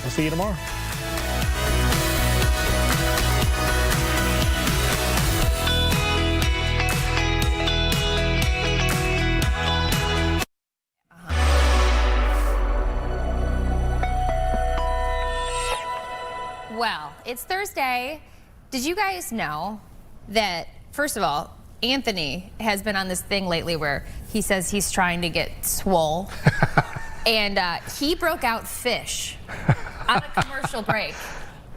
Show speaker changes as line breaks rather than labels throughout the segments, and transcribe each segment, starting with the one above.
We'll see you tomorrow.
Well, it's Thursday. Did you guys know that, first of all, Anthony has been on this thing lately where he says he's trying to get swole. And he broke out fish on a commercial break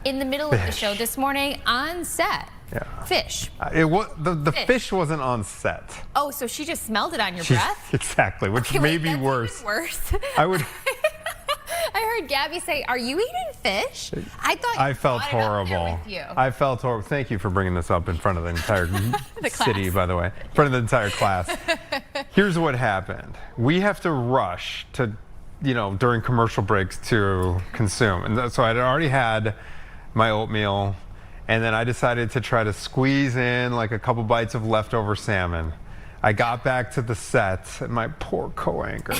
in the middle of the show this morning on set.
Yeah.
Fish.
The fish wasn't on set.
Oh, so she just smelled it on your breath?
Exactly, which
Okay,
may
wait,
be
that's
worse.
even worse.
I would.
I heard Gabby say, "Are you eating fish?"
I felt horrible.
I
felt horrible. Thank you for bringing this up in front of the entire city,
class.
by the way, in front of the entire class. Here's what happened. We have to rush to, during commercial breaks to consume. And so I'd already had my oatmeal, and then I decided to try to squeeze in like a couple bites of leftover salmon. I got back to the set, and my poor co-anchor.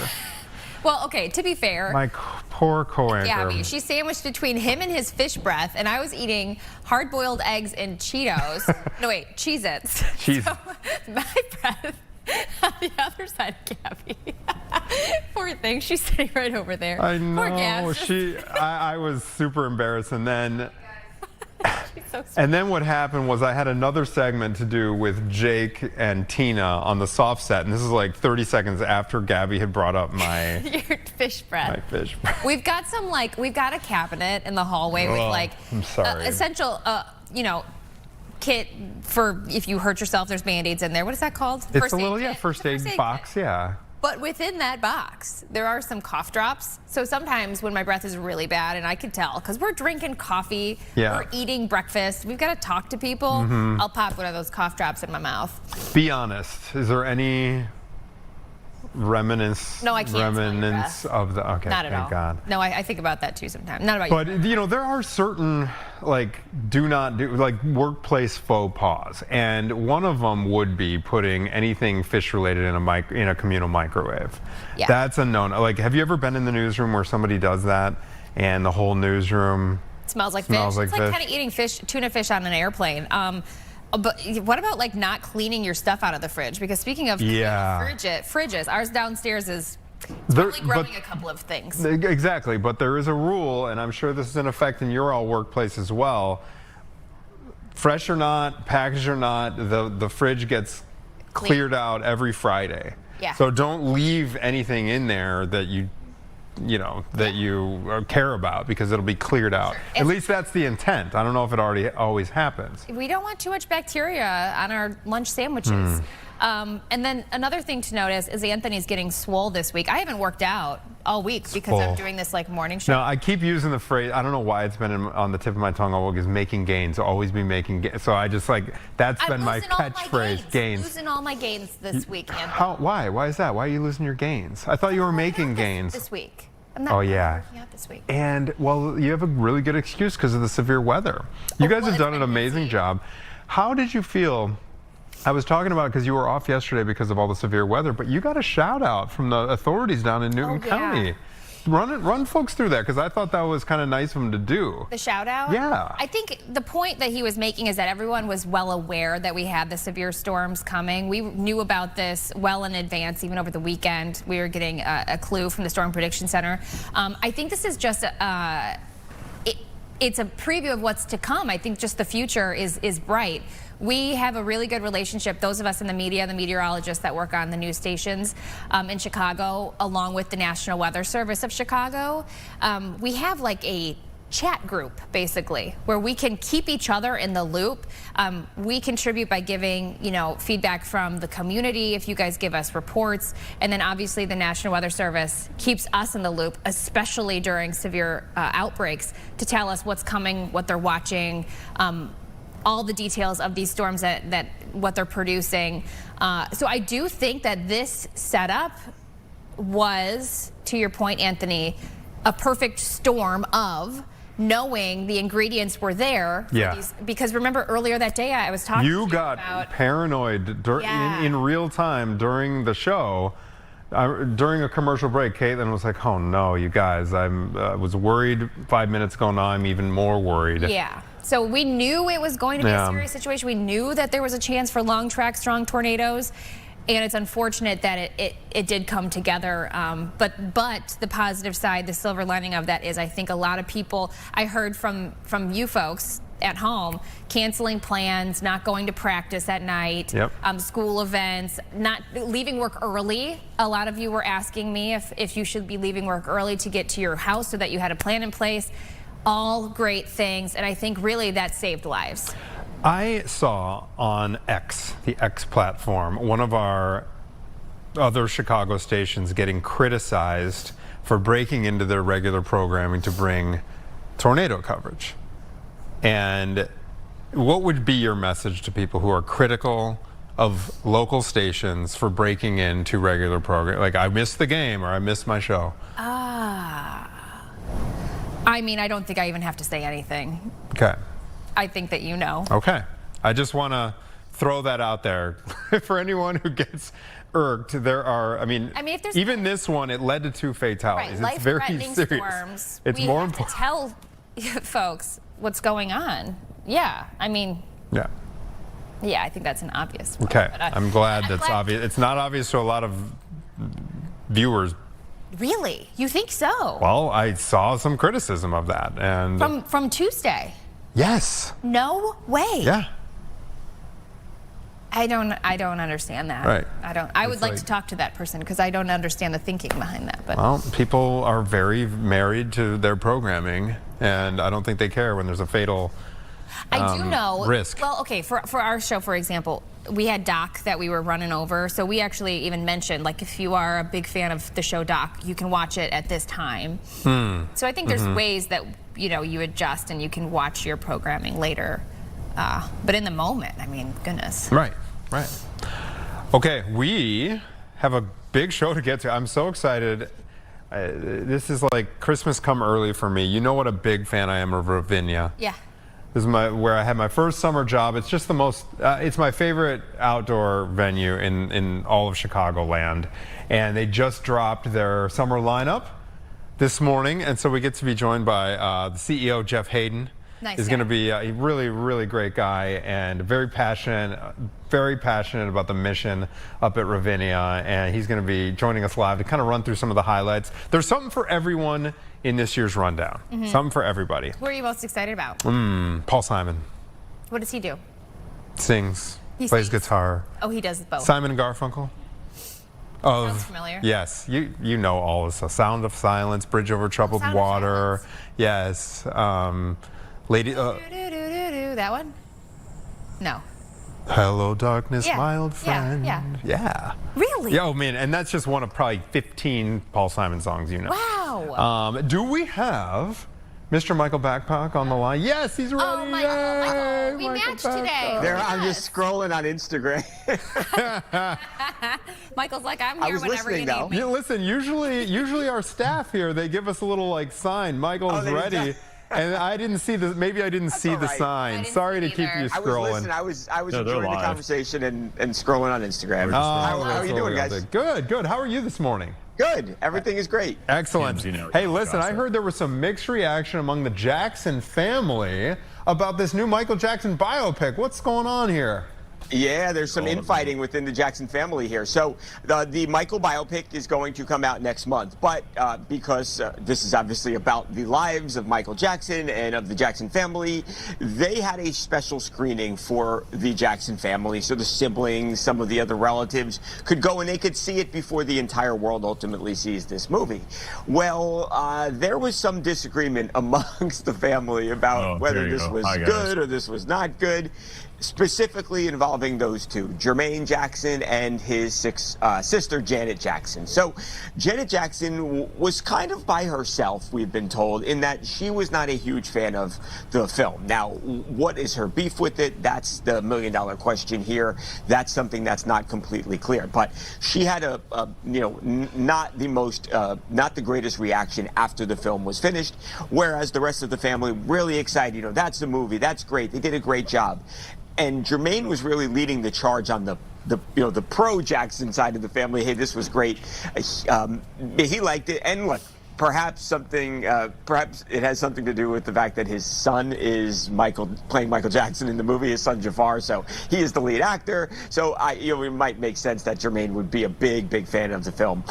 Well, okay, to be fair,
My poor co-anchor.
Gabby, she's sandwiched between him and his fish breath, and I was eating hard-boiled eggs and Cheetos. No, wait, Cheez-Its.
Cheez-Its.
So my breath on the other side of Gabby. Poor thing, she's sitting right over there.
I know.
Poor Gabs.
I was super embarrassed, and then.
She's so sweet.
And then what happened was I had another segment to do with Jake and Tina on the soft set, and this is like 30 seconds after Gabby had brought up my
Your fish breath.
my fish.
We've got we've got a cabinet in the hallway with
I'm sorry.
essential, kit for if you hurt yourself. There's Band-Aids in there. What is that called?
It's a little
kit?
first aid
kit.
box, yeah.
But within that box, there are some cough drops. So sometimes when my breath is really bad, and I can tell, because we're drinking coffee,
Yeah.
we're eating breakfast, we've got to talk to people, I'll pop one of those cough drops in my mouth.
Be honest. Is there any remnants?
No, I can't smell your breath.
Of the. Okay,
Not at
thank
all.
God.
No, I think about that too sometimes. Not about
But
you.
there are certain do not do workplace faux pas, and one of them would be putting anything fish related in a communal microwave.
Yeah.
That's a no-no. Have you ever been in the newsroom where somebody does that and the whole newsroom
Smells like
smells
fish.
like
It's like
fish?
kind of eating tuna fish on an airplane. But what about not cleaning your stuff out of the fridge? Because speaking of fridges, ours downstairs is probably growing a couple of things.
Exactly, but there is a rule, and I'm sure this is in effect in your all workplace as well. Fresh or not, packaged or not, the fridge gets cleared out every Friday.
Yeah.
So don't leave anything in there that you care about, because it'll be cleared out.
Sure.
At least that's the intent. I don't know if it always happens.
We don't want too much bacteria on our lunch sandwiches. And then another thing to notice is Anthony's getting swole this week. I haven't worked out all week because I'm doing this morning show.
No, I keep using the phrase, I don't know why it's been on the tip of my tongue all week, is making gains. Always be making gains. So I just that's been my catchphrase, gains.
I'm losing all my gains this week, Anthony.
Why? Why is that? Why are you losing your gains? I thought you were making gains.
This week. I'm not working out this week.
And, well, you have a really good excuse because of the severe weather. You guys have done an amazing job. How did you feel? I was talking about it because you were off yesterday because of all the severe weather, but you got a shout out from the authorities down in Newton County. Run folks through that, because I thought that was kind of nice of them to do.
The shout out?
Yeah.
I think the point that he was making is that everyone was well aware that we had the severe storms coming. We knew about this well in advance. Even over the weekend, we were getting a clue from the Storm Prediction Center. I think this is just it's a preview of what's to come. I think just the future is bright. We have a really good relationship, those of us in the media, the meteorologists that work on the news stations in Chicago, along with the National Weather Service of Chicago. We have a chat group, basically, where we can keep each other in the loop. We contribute by giving, feedback from the community if you guys give us reports. And then obviously the National Weather Service keeps us in the loop, especially during severe outbreaks, to tell us what's coming, what they're watching, all the details of these storms that what they're producing. So I do think that this setup was, to your point, Anthony, a perfect storm of knowing the ingredients were there. Because remember earlier that day I was talking to you
got
about
paranoid in real time during the show during a commercial break, Caitlin was like, "Oh no, you guys! I was worried 5 minutes ago. Now I'm even more worried."
Yeah. So we knew it was going to be a serious situation. We knew that there was a chance for long track, strong tornadoes, and it's unfortunate that it did come together. But the positive side, the silver lining of that is, I think a lot of people, I heard from you folks at home, canceling plans, not going to practice at night, school events, not leaving work early. A lot of you were asking me if you should be leaving work early to get to your house so that you had a plan in place. All great things, and I think really that saved lives.
I saw on X, the X platform, one of our other Chicago stations getting criticized for breaking into their regular programming to bring tornado coverage. And what would be your message to people who are critical of local stations for breaking into regular programming? Like, I missed the game or I missed my show.
I mean, I don't think I even have to say anything.
Okay.
I think that you know.
Okay. I just want to throw that out there for anyone who gets irked. There are, I mean if there's even this one, it led to 2 fatalities.
Right,
it's very serious.
Storms,
it's more important
to tell folks what's going on. Yeah, I mean. Yeah, I think that's an obvious one.
Okay, I'm glad that's obvious. It's not obvious to a lot of viewers.
Really? You think so?
Well, I saw some criticism of that, and
from Tuesday.
Yes.
No way.
Yeah.
I don't understand that.
Right.
I would like to talk to that person because I don't understand the thinking behind that. But
well, people are very married to their programming, and I don't think they care when there's a fatal
I do know
risk.
Well, okay, for our show, for example, we had Doc that we were running over, so we actually even mentioned, like, if you are a big fan of the show Doc, you can watch it at this time. So I think there's ways that you adjust and you can watch your programming later. But in the moment, I mean, goodness.
Right. Okay, we have a big show to get to. I'm so excited. This is like Christmas come early for me. You know what a big fan I am of Ravinia.
Yeah.
This is where I had my first summer job. It's just the most, it's my favorite outdoor venue in all of Chicagoland. And they just dropped their summer lineup this morning. And so we get to be joined by the CEO, Jeff Hayden.
Nice
is going to be a really, really great guy and very passionate about the mission up at Ravinia. And he's going to be joining us live to kind of run through some of the highlights. There's something for everyone in this year's rundown. Something for everybody.
Who are you most excited about?
Paul Simon.
What does he do?
Sings. Plays guitar.
Oh, he does both.
Simon and Garfunkel.
Sounds familiar.
Yes, you know all this. Sound of Silence, Bridge Over Troubled Water. Yes. Lady.
That one? No.
Hello, darkness, my old friend. Yeah.
Really?
Yeah, oh man, and that's just one of probably 15 Paul Simon songs you know.
Wow.
Do we have Mr. Michael Babcock on the line? Yes, he's ready.
Oh, Michael, we matched today.
I'm just scrolling on Instagram.
Michael's like, I'm here whenever you need me.
Yeah, listen, usually our staff here, they give us a little like sign, Michael's ready. And I didn't see the. Maybe I didn't see the sign. Sorry to keep you scrolling.
I was enjoying the conversation and scrolling on Instagram. How are you doing, guys?
Good. How are you this morning?
Good. Everything is great.
Excellent. Hey, listen, I heard there was some mixed reaction among the Jackson family about this new Michael Jackson biopic. What's going on here?
Yeah, there's some infighting within the Jackson family here. So the Michael biopic is going to come out next month, but because this is obviously about the lives of Michael Jackson and of the Jackson family, they had a special screening for the Jackson family, so the siblings, some of the other relatives could go and they could see it before the entire world ultimately sees this movie. Well, there was some disagreement amongst the family about whether this was good or this was not good. Specifically involving those two, Jermaine Jackson and his sister, Janet Jackson. So Janet Jackson was kind of by herself, we've been told, in that she was not a huge fan of the film. Now, what is her beef with it? That's the million-dollar question here. That's something that's not completely clear. But she had not the greatest reaction after the film was finished, whereas the rest of the family really excited. That's the movie. That's great. They did a great job. and Jermaine was really leading the charge on the pro Jackson side of the family. Hey, this was great. He liked it, and look, perhaps it has something to do with the fact that his son is playing Michael Jackson in the movie, his son Jafar, so he is the lead actor. So it might make sense that Jermaine would be a big fan of the film.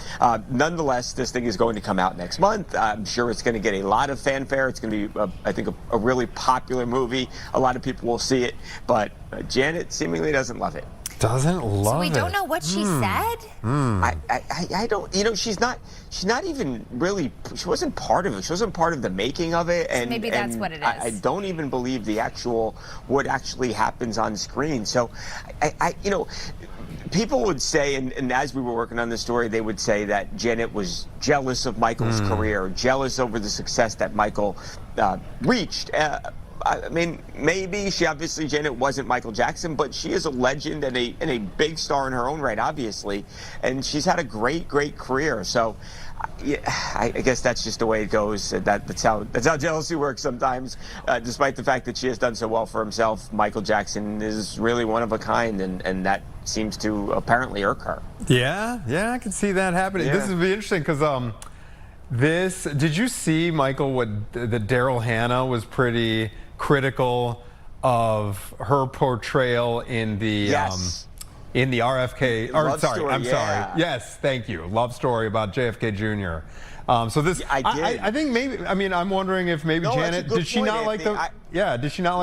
Nonetheless, this thing is going to come out next month. I'm sure it's going to get a lot of fanfare. It's going to be, I think, a really popular movie. A lot of people will see it, but Janet seemingly doesn't love it.
Doesn't love it.
So we don't know what she said?
I don't, she's not even really, she wasn't part of it. She wasn't part of the making of it. And
maybe that's what it is.
I don't even believe what actually happens on screen. So people would say, and as we were working on this story, they would say that Janet was jealous of Michael's career, jealous over the success that Michael reached. I mean, maybe Janet wasn't Michael Jackson, but she is a legend and a big star in her own right, obviously, and she's had a great career. So, yeah, I guess that's just the way it goes. That's how jealousy works sometimes. Despite the fact that she has done so well for himself, Michael Jackson is really one of a kind, and that seems to apparently irk her.
Yeah, I can see that happening. Yeah. This would be interesting because did you see, Michael, that Daryl Hannah was pretty critical of her portrayal in the RFK. Sorry. Yes, thank you. Love story about JFK Jr. So this, I think maybe. I mean, I'm wondering if maybe Janet did she not like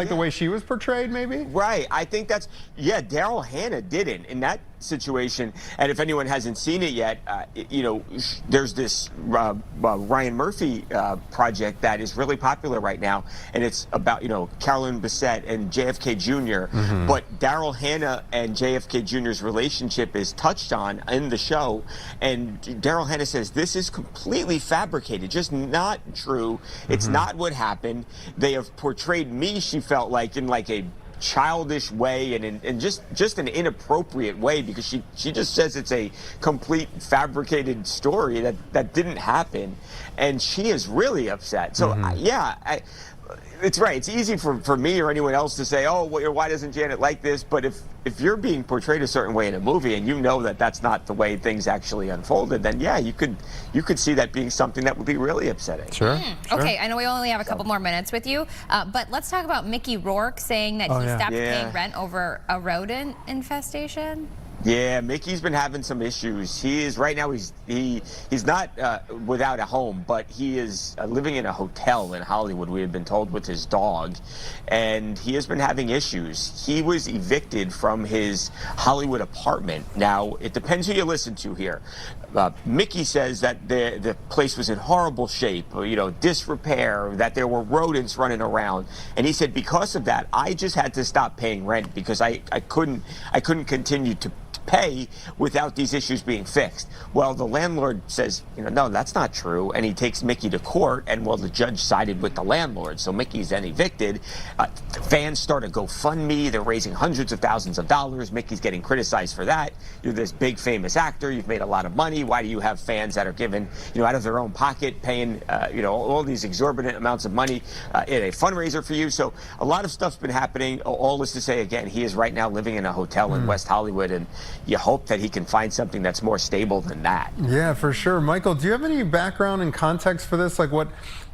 the way she was portrayed? Maybe.
Right. I think that's Daryl Hannah didn't in that situation. And if anyone hasn't seen it yet, there's this Ryan Murphy project that is really popular right now, and it's about Carolyn Bessette and JFK Jr. But Daryl Hannah and JFK Jr.'s relationship is touched on in the show, and Daryl Hannah says this is completely fabricated, just not true. It's not what happened. They have portrayed me, she felt like, in like a childish way and just an inappropriate way, because she just says it's a complete fabricated story that didn't happen, and she is really upset. So it's right. It's easy for me or anyone else to say, oh, why doesn't Janet like this? But if you're being portrayed a certain way in a movie and you know that that's not the way things actually unfolded, then you could see that being something that would be really upsetting.
Sure.
Okay, I know we only have a couple more minutes with you, but let's talk about Mickey Rourke saying that he stopped paying rent over a rodent infestation.
Yeah, Mickey's been having some issues. He is right now. He's not without a home, but he is living in a hotel in Hollywood. We have been told, with his dog, and he has been having issues. He was evicted from his Hollywood apartment. Now it depends who you listen to here. Mickey says that the place was in horrible shape, disrepair, that there were rodents running around, and he said because of that, I just had to stop paying rent because I couldn't continue to pay without these issues being fixed. Well, the landlord says, no, that's not true, and he takes Mickey to court, and the judge sided with the landlord, so Mickey's then evicted. Fans start a GoFundMe. They're raising hundreds of thousands of dollars. Mickey's getting criticized for that. You're this big famous actor. You've made a lot of money. Why do you have fans that are given, out of their own pocket, paying, all these exorbitant amounts of money in a fundraiser for you? So a lot of stuff's been happening. All this to say, again, he is right now living in a hotel in West Hollywood, and you hope that he can find something that's more stable than that.
Yeah, for sure. Michael, do you have any background and context for this? Like what,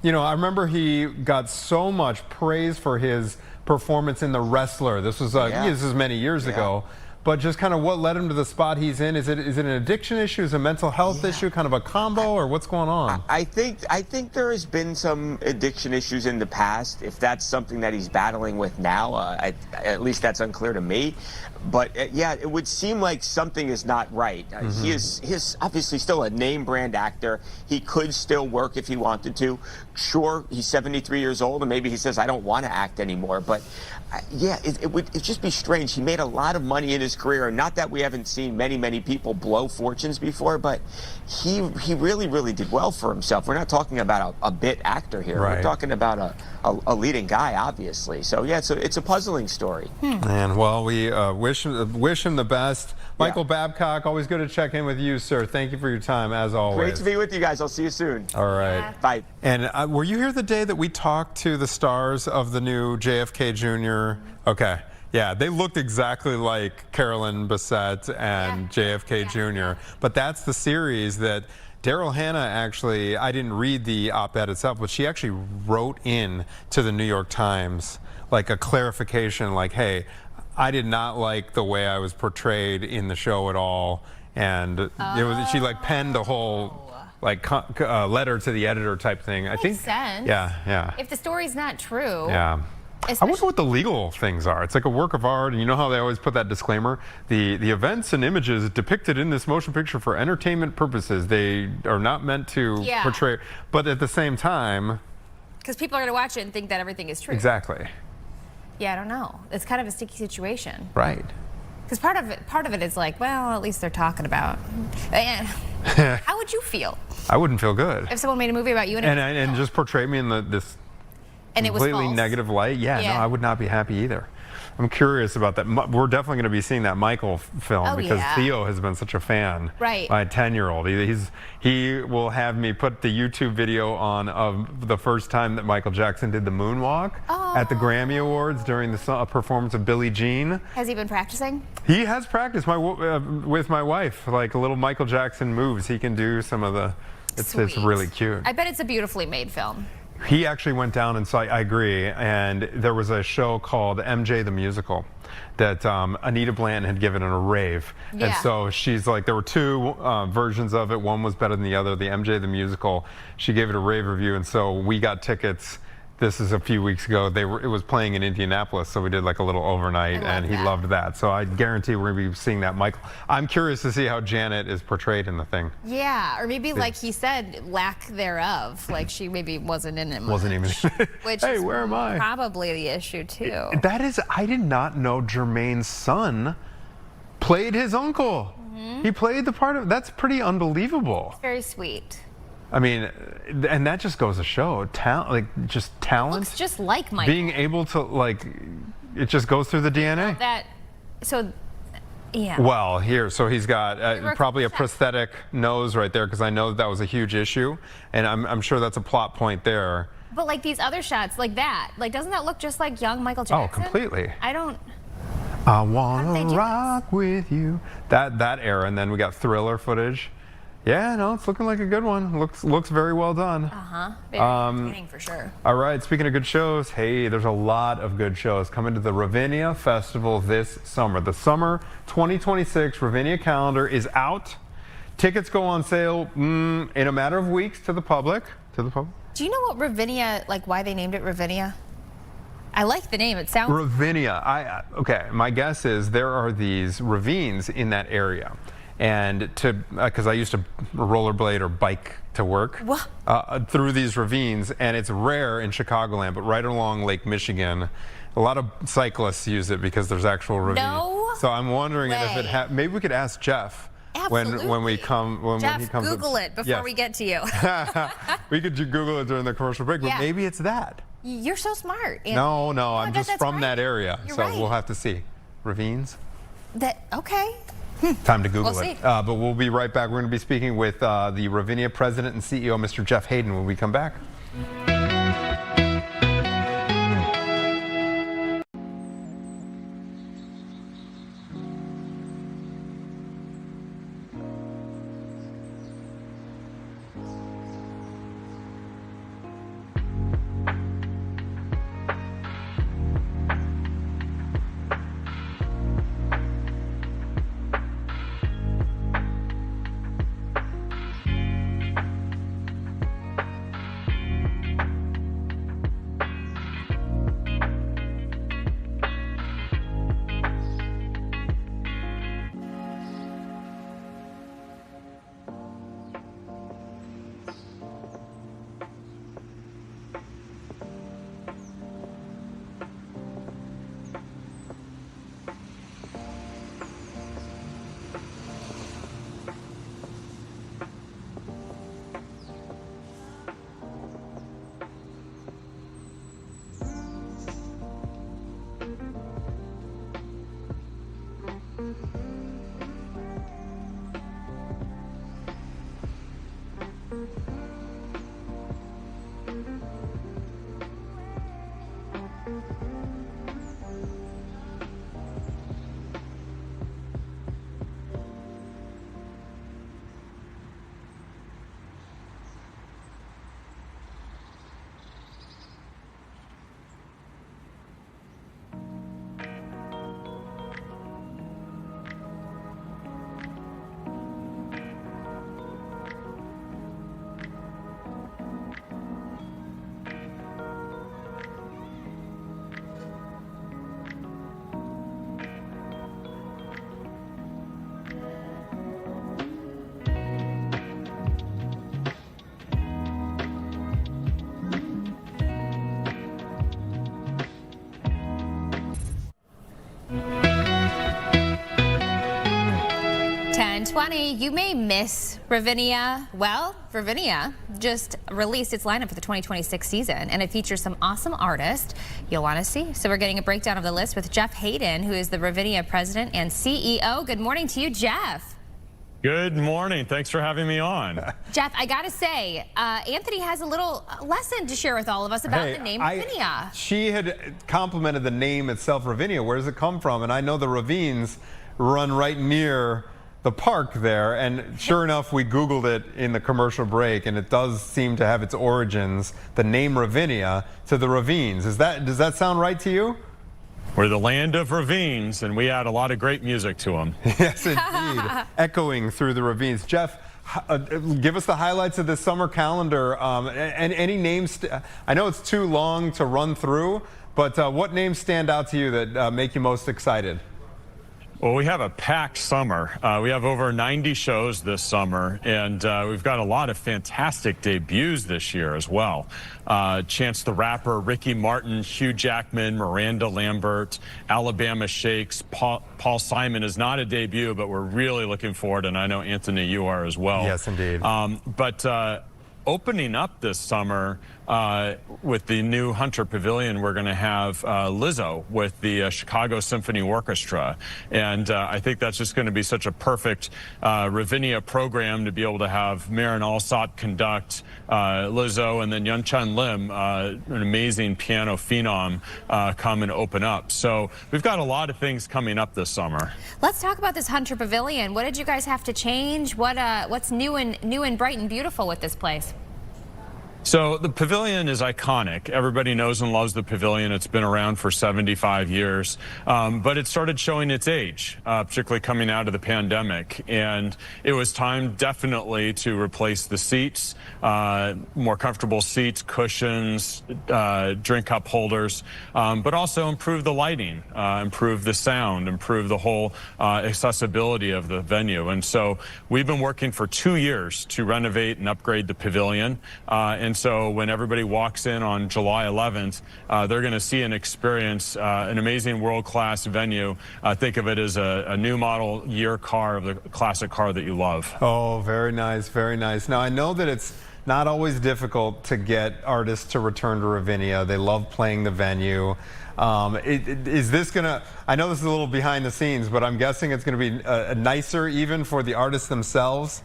I remember he got so much praise for his performance in The Wrestler. This was this is many years ago. But just kind of what led him to the spot he's in? Is it an addiction issue? Is it a mental health issue? Kind of a combo, or what's going on?
I think there has been some addiction issues in the past. If that's something that he's battling with now, at least that's unclear to me. But it would seem like something is not right. He is obviously still a name brand actor. He could still work if he wanted to. Sure, he's 73 years old, and maybe he says, I don't want to act anymore. But it'd just be strange. He made a lot of money in his career, and not that we haven't seen many people blow fortunes before, but he really did well for himself. We're not talking about a bit actor here. Right. We're talking about a leading guy, obviously. So it's a puzzling story.
And well, we wish him the best. Michael Babcock, always good to check in with you, sir. Thank you for your time, as always.
Great to be with you guys. I'll see you soon.
All right.
Bye.
And were you here the day that we talked to the stars of the new JFK Jr.? Okay. Yeah, they looked exactly like Carolyn Bessette and JFK Jr. But that's the series that Daryl Hannah actually, I didn't read the op-ed itself, but she actually wrote in to the New York Times like a clarification like, hey, I did not like the way I was portrayed in the show at all. And it was, she like penned a whole like letter to the editor type thing. I think.
Makes sense.
Yeah.
If the story's not true.
Yeah. I wonder what the legal things are. It's like a work of art, and you know how they always put that disclaimer? The events and images depicted in this motion picture for entertainment purposes, they are not meant to portray. But at the same time,
because people are going to watch it and think that everything is true.
Exactly.
Yeah, I don't know. It's kind of a sticky situation.
Right.
Because part of it is like, well, at least they're talking about. And how would you feel?
I wouldn't feel good.
If someone made a movie about you
and just portrayed me in this
and it was
completely
false.
negative light, no, I would not be happy either. I'm curious about that. We're definitely going to be seeing that Michael film because Theo has been such a fan.
Right.
My 10-year-old. He will have me put the YouTube video on of the first time that Michael Jackson did the moonwalk at the Grammy Awards during the performance of Billie Jean.
Has he been practicing?
He has practiced with my wife, like little Michael Jackson moves. He can do some of the. It's really cute.
I bet it's a beautifully made film.
He actually went down and saw, I agree, and there was a show called MJ the Musical that Anita Blanton had given in a rave.
Yeah.
And so she's like, there were two versions of it. One was better than the other, the MJ the Musical. She gave it a rave review, and so we got tickets. This is a few weeks ago. It was playing in Indianapolis, so we did like a little overnight, and he loved that. So I guarantee we're going to be seeing that. Michael, I'm curious to see how Janet is portrayed in the thing.
Yeah, or maybe like he said, lack thereof. Like she maybe wasn't in it much.
Wasn't even.
Which
hey,
is
where am I?
Probably the issue too.
That is, I did not know Jermaine's son played his uncle. He played the part of. That's pretty unbelievable.
Very sweet.
I mean, and that just goes to show talent.
Looks just like Michael.
Being able to it just goes through the DNA.
Yeah.
Well, so he's got probably a prosthetic nose right there because I know that was a huge issue, and I'm sure that's a plot point there.
But like these other shots, like that, doesn't that look just like young Michael Jackson?
Oh, completely.
I
wanna rock with you. That era, and then we got Thriller footage. Yeah, no, it's looking like a good one. Looks very well done.
Very entertaining for sure.
All right, speaking of good shows, hey, there's a lot of good shows coming to the Ravinia Festival this summer. The summer 2026 Ravinia calendar is out. Tickets go on sale in a matter of weeks to the public. Do
you know what Ravinia, why they named it Ravinia? I like the name. It sounds.
Ravinia. Okay, my guess is there are these ravines in that area. And because I used to rollerblade or bike to work through these ravines, and it's rare in Chicagoland, but right along Lake Michigan, a lot of cyclists use it because there's actual ravines.
No
So I'm wondering if maybe we could ask Jeff.
Absolutely.
When he comes.
Google it before we get to you.
We could Google it during the commercial break, but maybe it's that.
You're so smart.
No, I'm just from that area, so we'll have to see. Ravines?
Okay.
Time to Google it. But we'll be right back. We're going to be speaking with the Ravinia president and CEO, Mr. Jeff Hayden, when we come back.
2020, you may miss Ravinia. Well, Ravinia just released its lineup for the 2026 season, and it features some awesome artists you'll want to see. So we're getting a breakdown of the list with Jeff Hayden, who is the Ravinia president and CEO. Good morning to you, Jeff.
Good morning. Thanks for having me on.
Jeff, I got to say, Anthony has a little lesson to share with all of us about the name Ravinia.
She had complimented the name itself, Ravinia. Where does it come from? And I know the ravines run right near the park there, and sure enough, we Googled it in the commercial break, and it does seem to have its origins, the name Ravinia, to the ravines. Does that sound right to you?
We're the land of ravines, and we add a lot of great music to them.
Yes, indeed. Echoing through the ravines. Jeff, give us the highlights of this summer calendar, and any names. I know it's too long to run through, but what names stand out to you that make you most excited?
Well, we have a packed summer. We have over 90 shows this summer, and we've got a lot of fantastic debuts this year as well. Chance the Rapper, Ricky Martin, Hugh Jackman, Miranda Lambert, Alabama Shakes, Paul Simon is not a debut, but we're really looking forward, and I know, Anthony, you are as well.
Yes, indeed.
Opening up this summer with the new Hunter Pavilion, we're going to have Lizzo with the Chicago Symphony Orchestra. And I think that's just going to be such a perfect Ravinia program to be able to have Marin Alsop conduct, Lizzo, and then Yunchun Lim, an amazing piano phenom, come and open up. So we've got a lot of things coming up this summer.
Let's talk about this Hunter Pavilion. What did you guys have to change? What's new and bright and beautiful with this place?
So the pavilion is iconic. Everybody knows and loves the pavilion. It's been around for 75 years, but it started showing its age, particularly coming out of the pandemic. And it was time definitely to replace the seats, more comfortable seats, cushions, drink cup holders, but also improve the lighting, improve the sound, improve the whole accessibility of the venue. And so we've been working for 2 years to renovate and upgrade the pavilion. And so when everybody walks in on July 11th, they're going to see and experience an amazing world-class venue. Think of it as a new model year car of the classic car that you love.
Oh, very nice, very nice. Now, I know that it's not always difficult to get artists to return to Ravinia. They love playing the venue. Is this going to, I know this is a little behind the scenes, but I'm guessing it's going to be nicer even for the artists themselves?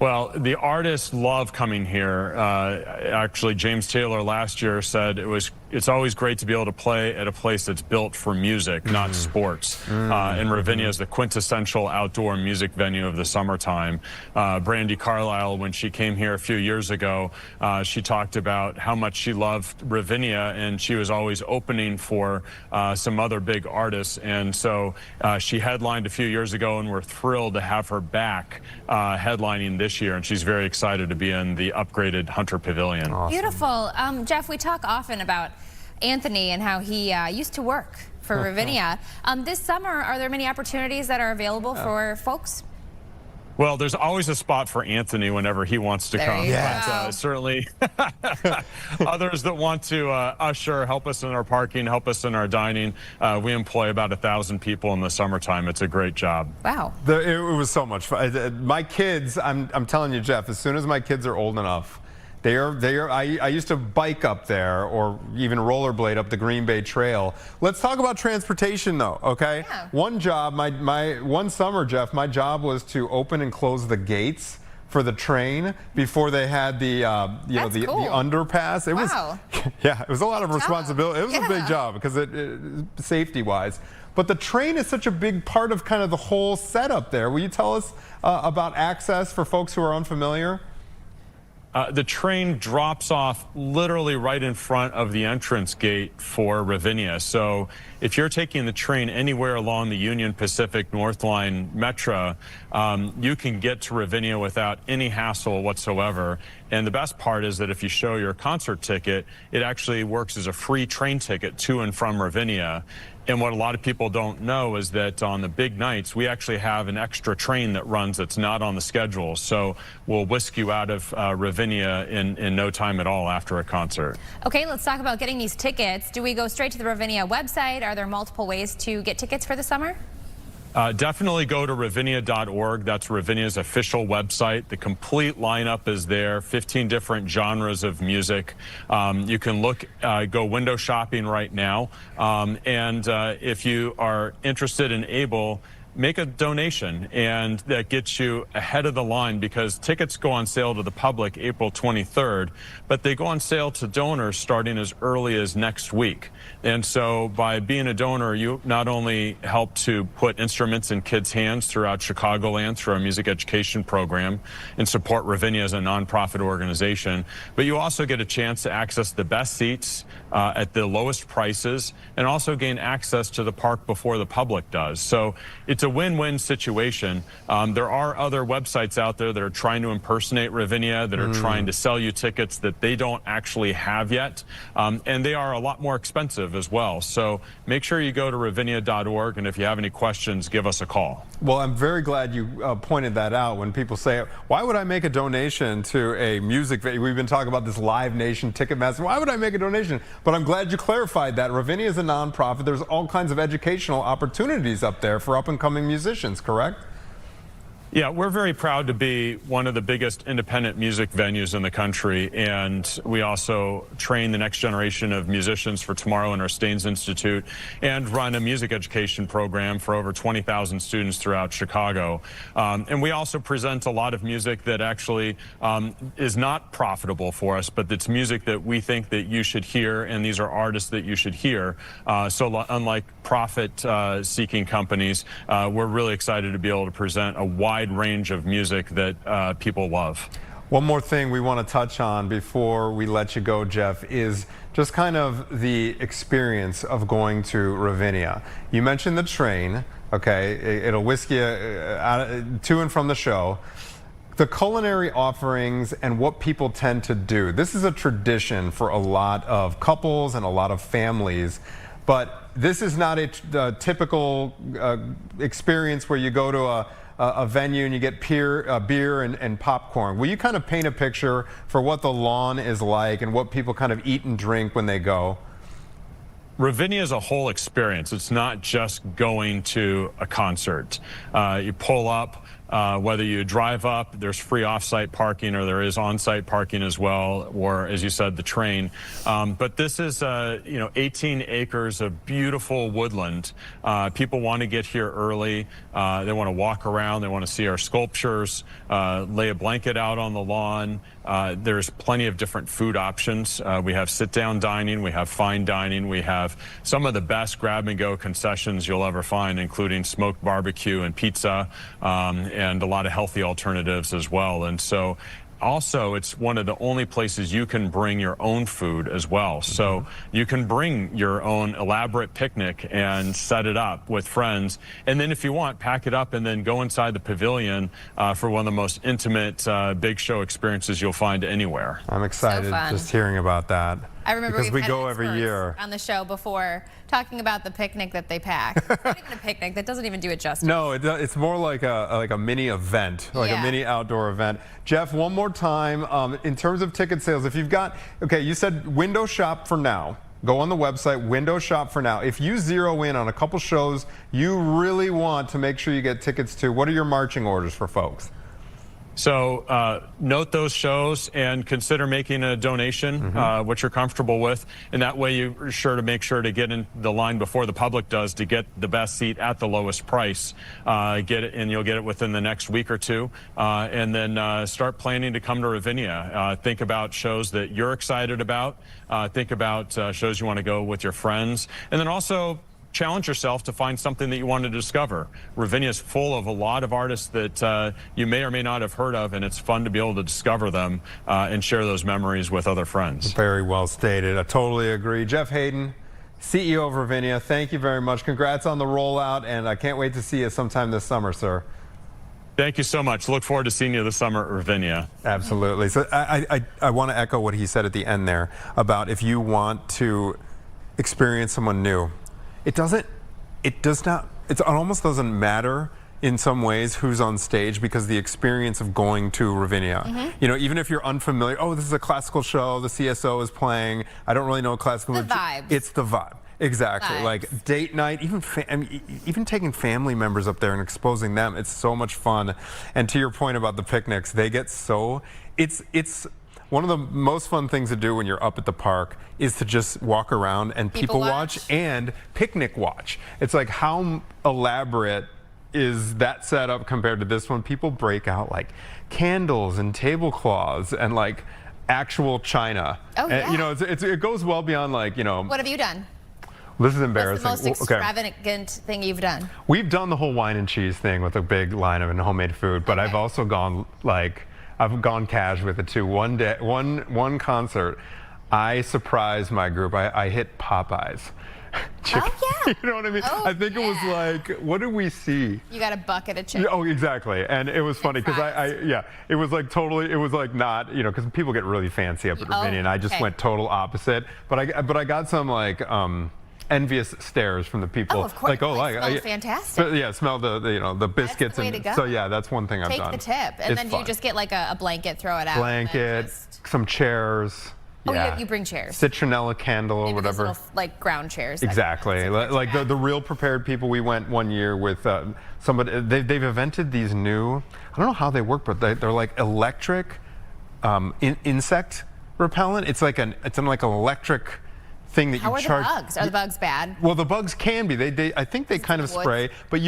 Well, the artists love coming here. Actually, James Taylor last year said it's always great to be able to play at a place that's built for music, not sports. And Ravinia is the quintessential outdoor music venue of the summertime. Brandi Carlile, when she came here a few years ago, she talked about how much she loved Ravinia, and she was always opening for some other big artists. And so she headlined a few years ago, and we're thrilled to have her back headlining this year, and she's very excited to be in the upgraded Hunter Pavilion.
Awesome.
Beautiful. Jeff, we talk often about Anthony and how he used to work for Ravinia. This summer, are there many opportunities that are available for folks?
Well, there's always a spot for Anthony whenever he wants to come.
Yes.
But certainly others that want to usher, help us in our parking, help us in our dining. We employ about 1,000 people in the summertime. It's a great job.
Wow.
It was so much fun. My kids, I'm telling you, Jeff, as soon as my kids are old enough, I used to bike up there or even rollerblade up the Green Bay Trail. Let's talk about transportation, though, okay?
Yeah.
One job, one summer, Jeff, my job was to open and close the gates for the train before they had the the underpass. It was, yeah, it was a lot of responsibility. It was a big job because safety-wise. But the train is such a big part of kind of the whole setup there. Will you tell us about access for folks who are unfamiliar?
The train drops off literally right in front of the entrance gate for Ravinia. So if you're taking the train anywhere along the Union Pacific North Line Metro, you can get to Ravinia without any hassle whatsoever. And the best part is that if you show your concert ticket, it actually works as a free train ticket to and from Ravinia. And what a lot of people don't know is that on the big nights, we actually have an extra train that runs that's not on the schedule. So we'll whisk you out of Ravinia in no time at all after a concert.
Okay, let's talk about getting these tickets. Do we go straight to the Ravinia website? Are there multiple ways to get tickets for the summer?
Definitely go to Ravinia.org. That's Ravinia's official website. The complete lineup is there, 15 different genres of music. You can go window shopping right now. If you are interested and able, make a donation, and that gets you ahead of the line, because tickets go on sale to the public April 23rd, but they go on sale to donors starting as early as next week. And so by being a donor, you not only help to put instruments in kids' hands throughout Chicagoland through our music education program and support Ravinia as a nonprofit organization, but you also get a chance to access the best seats at the lowest prices, and also gain access to the park before the public does. So it's a win-win situation. There are other websites out there that are trying to impersonate Ravinia, that are trying to sell you tickets that they don't actually have yet, and they are a lot more expensive as well. So make sure you go to Ravinia.org, and if you have any questions, give us a call.
Well, I'm very glad you pointed that out. When people say, why would I make a donation to a music venue? We've been talking about this Live Nation Ticketmaster. Why would I make a donation? But I'm glad you clarified that. Ravinia is a nonprofit. There's all kinds of educational opportunities up there for up-and-coming musicians, correct?
Yeah, we're very proud to be one of the biggest independent music venues in the country, and we also train the next generation of musicians for tomorrow in our Staines Institute, and run a music education program for over 20,000 students throughout Chicago. And we also present a lot of music that actually is not profitable for us, but it's music that we think that you should hear, and these are artists that you should hear. So unlike profit-seeking companies, we're really excited to be able to present a wide range of music that people love.
One more thing we want to touch on before we let you go, Jeff, is just kind of the experience of going to Ravinia. You mentioned the train, okay? It'll whisk you to and from the show. The culinary offerings and what people tend to do. This is a tradition for a lot of couples and a lot of families, but this is not a typical experience where you go to a venue and you get beer and popcorn. Will you kind of paint a picture for what the lawn is like and what people kind of eat and drink when they go?
Ravinia is a whole experience. It's not just going to a concert. You pull up, whether you drive up, there's free off-site parking, or there is on-site parking as well, or as you said, the train. But this is 18 acres of beautiful woodland. People want to get here early. They want to walk around. They want to see our sculptures, lay a blanket out on the lawn. There's plenty of different food options. We have sit-down dining, we have fine dining, we have some of the best grab-and-go concessions you'll ever find, including smoked barbecue and pizza, and a lot of healthy alternatives as well. And so also, it's one of the only places you can bring your own food as well. So you can bring your own elaborate picnic and set it up with friends. And then if you want, pack it up and then go inside the pavilion for one of the most intimate big show experiences you'll find anywhere.
I'm excited just hearing about that.
I remember
because we go every year
on the show before talking about the picnic that they pack. It's not even a picnic. That doesn't even do it justice.
No, it's more like a mini event, like a mini outdoor event. Jeff, one more time, in terms of ticket sales, if you've got, okay, you said window shop for now. Go on the website, window shop for now. If you zero in on a couple shows you really want to make sure you get tickets to, what are your marching orders for folks?
So note those shows and consider making a donation, what you're comfortable with, and that way you're sure to make sure to get in the line before the public does to get the best seat at the lowest price. Get it, and you'll get it within the next week or two, and then start planning to come to Ravinia. Think about shows that you're excited about. Think about shows you want to go with your friends, and then also challenge yourself to find something that you want to discover. Ravinia is full of a lot of artists that you may or may not have heard of, and it's fun to be able to discover them and share those memories with other friends.
Very well stated. I totally agree. Jeff Hayden, CEO of Ravinia, thank you very much. Congrats on the rollout, and I can't wait to see you sometime this summer, sir.
Thank you so much. Look forward to seeing you this summer at Ravinia.
Absolutely. So I want to echo what he said at the end there about if you want to experience someone new. It almost doesn't matter in some ways who's on stage, because the experience of going to Ravinia, you know, even if you're unfamiliar, oh, this is a classical show, the CSO is playing, I don't really know classical.
The vibe.
It's the vibe. Exactly.
vibes.
Like date night, even taking family members up there and exposing them. It's so much fun. And to your point about the picnics, they get so it's one of the most fun things to do when you're up at the park is to just walk around and people watch and picnic watch. It's like how elaborate is that setup compared to this one? People break out like candles and tablecloths and like actual china.
Oh, yeah.
And, you know, it goes well beyond like, you know.
What have you done?
This is embarrassing.
What's the most extravagant thing you've done?
We've done the whole wine and cheese thing with a big line of homemade food, but I've also gone I've gone cash with it too. One concert, I surprised my group. I hit Popeyes.
Oh yeah.
You know what I mean?
Oh,
I think it was like, what did we see?
You got a bucket of chicken.
Oh, exactly. And it was funny because it was like totally, it was like not, you know, because people get really fancy up at Ravinia, and I just went total opposite. But I got some like envious stares from the people.
Oh, of course.
Like, oh, like
smells fantastic.
Yeah, smell the you know, the biscuits.
That's the way to go.
So yeah, that's one thing I've
Take
done.
the tip, and then
fun.
you just get like a blanket, throw it out.
Blanket, some chairs.
Oh,
yeah.
you bring chairs.
Citronella candle or
Maybe
whatever.
those little, like ground chairs.
Exactly. Like the real prepared people. We went one year with somebody. They've invented these new. I don't know how they work, but they're like electric insect repellent. It's like an electric thing that
How
you charge.
How are the bugs? Are the bugs bad?
Well, the bugs can be. I think they kind of spray. But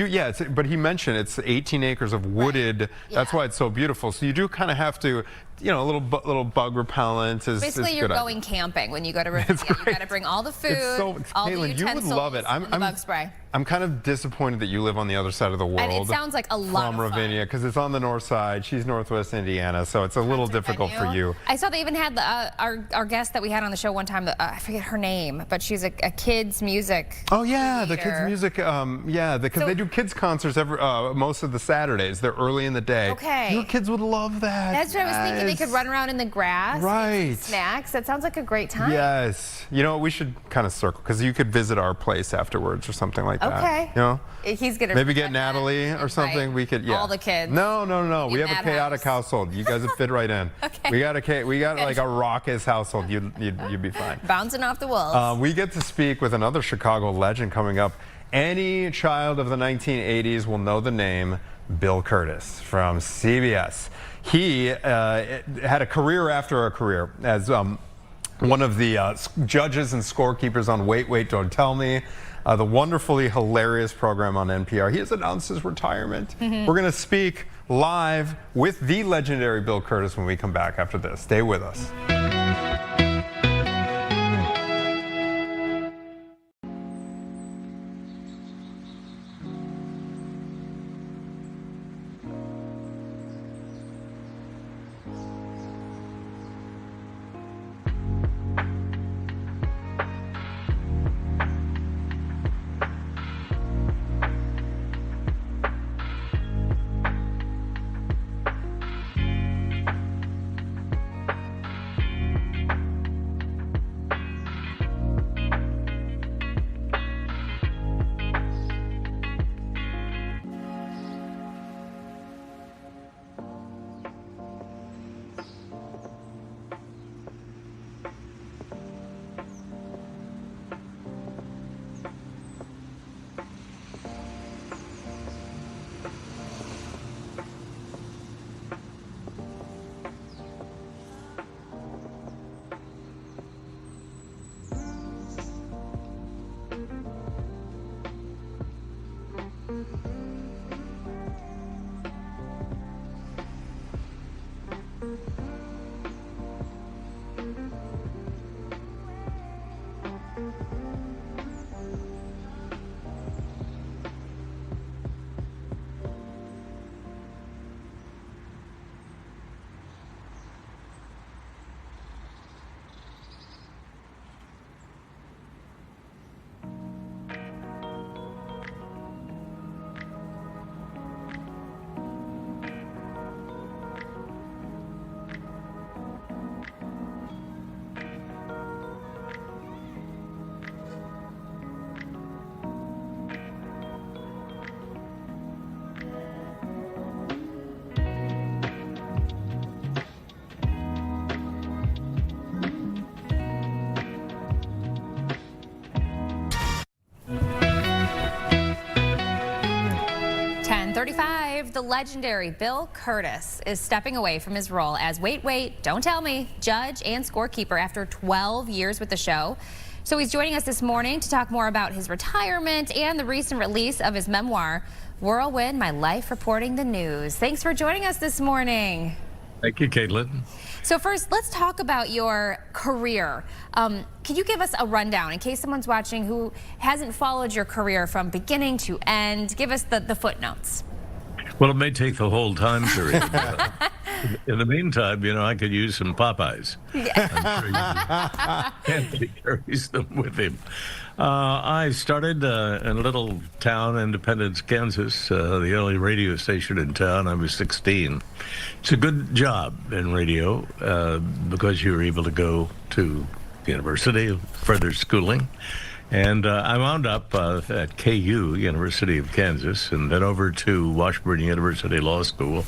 but he mentioned it's 18 acres of wooded. Right. That's why it's so beautiful. So you do kind of have to, you know, a little bug repellent is
basically you're going camping when you go to Ravinia. You got to bring all the food, all
Caitlin,
the utensils,
you would love it.
and the bug spray.
I'm kind of disappointed that you live on the other side of the world.
And it sounds like a lot
from
of fun.
Ravinia, because it's on the north side. She's Northwest Indiana, so it's a little difficult for you.
I saw they even had our guest that we had on the show one time. I forget her name, but she's a kids music.
Oh yeah, the
creator.
kids music. Yeah, because they do kids concerts most of the Saturdays. They're early in the day.
Okay.
Your kids would love that.
That's what I was thinking. They could run around in the grass.
Right.
Snacks. That sounds like a great time.
Yes. You know, we should kind of circle, because you could visit our place afterwards or something like that.
Okay.
You know?
He's gonna
maybe get Natalie or something. We could,
all the kids.
No. We have a chaotic household. You guys would fit right in.
Okay.
We got like a raucous household. You'd be fine.
Bouncing off the walls.
We get to speak with another Chicago legend coming up. Any child of the 1980s will know the name Bill Kurtis from CBS. He had a career after a career as one of the judges and scorekeepers on Wait, Don't Tell Me, the wonderfully hilarious program on NPR. He has announced his retirement. We're going to speak live with the legendary Bill Kurtis when we come back after this. Stay with us.
5, the legendary Bill Kurtis is stepping away from his role as wait, don't tell me, judge and scorekeeper after 12 years with the show. So he's joining us this morning to talk more about his retirement and the recent release of his memoir, Whirlwind, My Life Reporting the News. Thanks for joining us this morning.
Thank you, Caitlin.
So first, let's talk about your career. Can you give us a rundown in case someone's watching who hasn't followed your career from beginning to end? Give us the footnotes.
Well, it may take the whole time period. In the meantime, I could use some Popeyes. I'm sure Anthony carries them with him. I started in a little town, Independence, Kansas, the only radio station in town. I was 16. It's a good job in radio because you were able to go to university, further schooling. And I wound up at KU, University of Kansas, and then over to Washburn University Law School.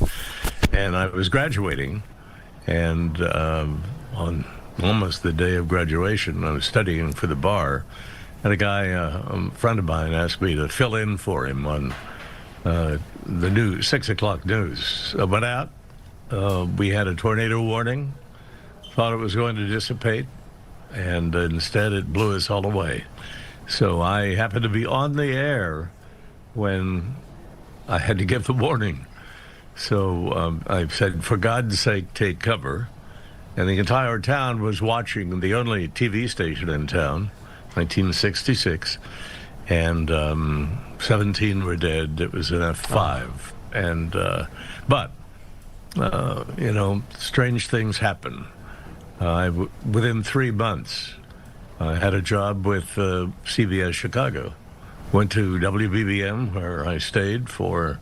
And I was graduating, and on almost the day of graduation, I was studying for the bar, and a guy, a friend of mine, asked me to fill in for him on the news, 6 o'clock news. I went out. We had a tornado warning, thought it was going to dissipate, and instead it blew us all away. So I happened to be on the air when I had to give the warning. So I said, for God's sake, take cover. And the entire town was watching the only TV station in town, 1966. And 17 were dead. It was an F5. And, strange things happen. Within 3 months, I had a job with CBS Chicago. Went to WBBM, where I stayed for,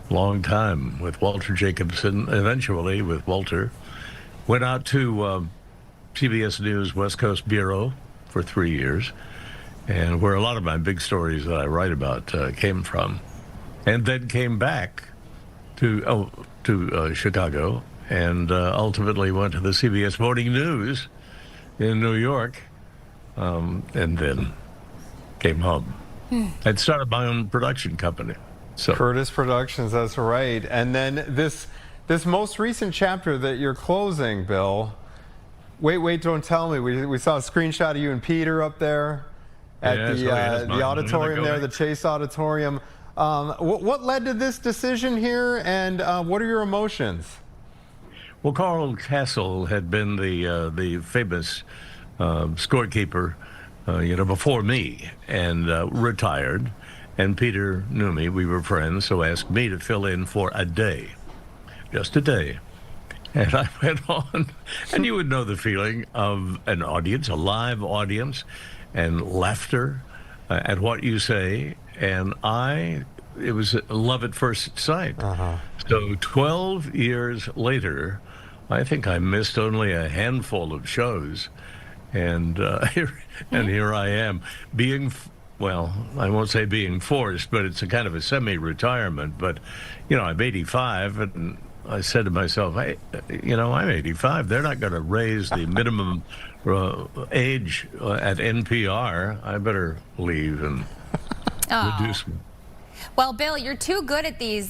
long time with Walter Jacobson, eventually with Walter. Went out to CBS News West Coast Bureau for 3 years, and where a lot of my big stories that I write about came from. And then came back to Chicago, and ultimately went to the CBS Morning News in New York, and then came home. I'd started my own production company. So
Kurtis Productions, that's right. And then this most recent chapter that you're closing, Bill. Wait, don't tell me. We saw a screenshot of you and Peter up there at the auditorium there, the Chase Auditorium. What led to this decision here, and what are your emotions?
Well, Carl Castle had been the famous scorekeeper, before me, and retired. And Peter knew me. We were friends, so asked me to fill in for a day, just a day. And I went on, and you would know the feeling of an audience, a live audience, and laughter at what you say. And it was love at first sight. So 12 years later, I think I missed only a handful of shows, and here I am, I won't say being forced, but it's a kind of a semi-retirement. But I'm 85, and I said to myself, hey, I'm 85. They're not going to raise the minimum age at NPR. I better leave and reduce me.
Well, Bill, you're too good at these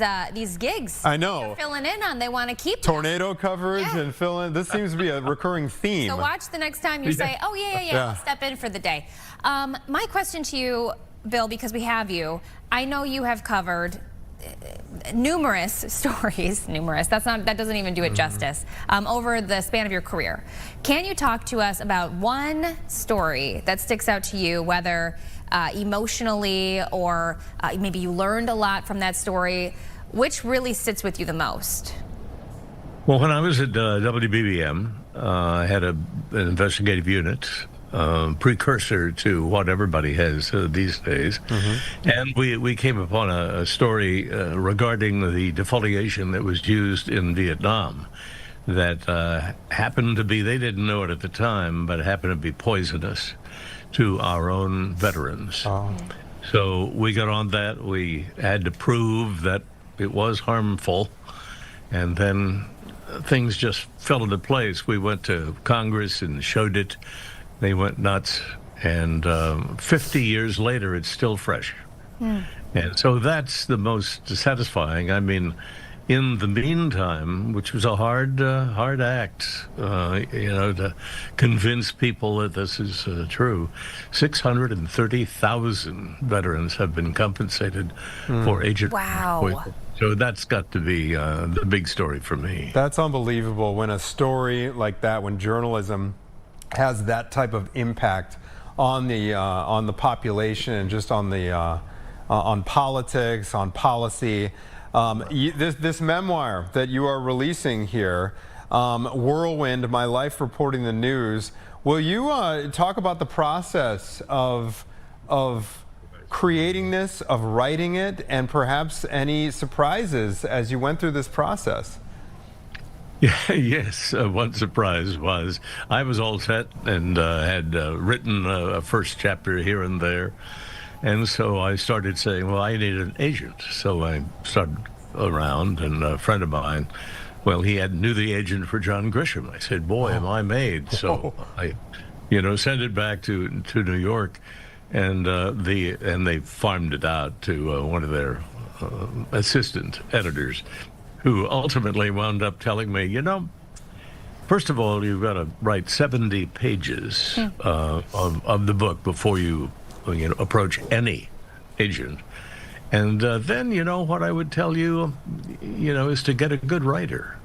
gigs.
I know.
You're filling in on. They want to keep
tornado coverage and fill in. This seems to be a recurring theme.
So watch the next time you say, "Oh yeah, I'll step in for the day." My question to you, Bill, because we have you, I know you have covered numerous stories. That doesn't even do it justice. Over the span of your career, can you talk to us about one story that sticks out to you, whether emotionally or maybe you learned a lot from that story? Which really sits with you the most?
Well, when I was at WBBM, I had an investigative unit, precursor to what everybody has these days. And we came upon a story regarding the defoliation that was used in Vietnam that happened to be, they didn't know it at the time, but it happened to be poisonous to our own veterans. So we got on that. We had to prove that it was harmful, and then things just fell into place. We went to Congress and showed it. They went nuts, and 50 years later, it's still fresh. And so that's the most satisfying. I mean, in the meantime, which was a hard act, to convince people that this is true, 630,000 veterans have been compensated for agent.
Wow.
So that's got to be the big story for me.
That's unbelievable when a story like that, when journalism has that type of impact on the population and just on the on politics, on policy. This memoir that you are releasing here, Whirlwind, My Life Reporting the News, will you talk about the process of creating this, of writing it, and perhaps any surprises as you went through this process?
Yeah, yes, one surprise was I was all set and had written a first chapter here and there. And so I started saying, well, I need an agent. So I started around, and a friend of mine, well, he knew the agent for John Grisham. I said, boy, am I made. So I, sent it back to New York, and they farmed it out to one of their assistant editors, who ultimately wound up telling me, first of all, you've got to write 70 pages of the book before you approach any agent. And then, what I would tell you, is to get a good writer.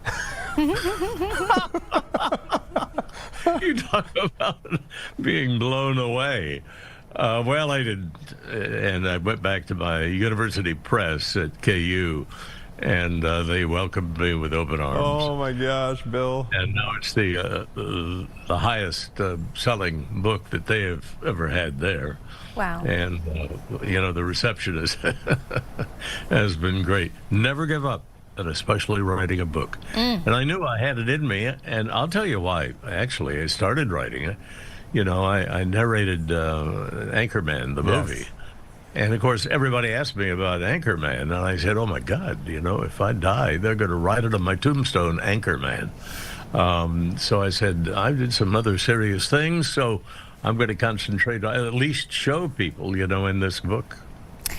You talk about being blown away. Well, I did, and I went back to my university press at KU, and they welcomed me with open arms.
Oh my gosh, Bill!
And now it's the highest selling book that they have ever had there.
Wow!
And the reception has been great. Never give up, and especially writing a book. And I knew I had it in me, and I'll tell you why. Actually, I started writing it. I narrated Anchorman, the movie.
Yes.
And, of course, everybody asked me about Anchorman, and I said, oh, my God, if I die, they're going to write it on my tombstone, Anchorman. So I said, I did some other serious things, so I'm going to concentrate on at least show people, in this book.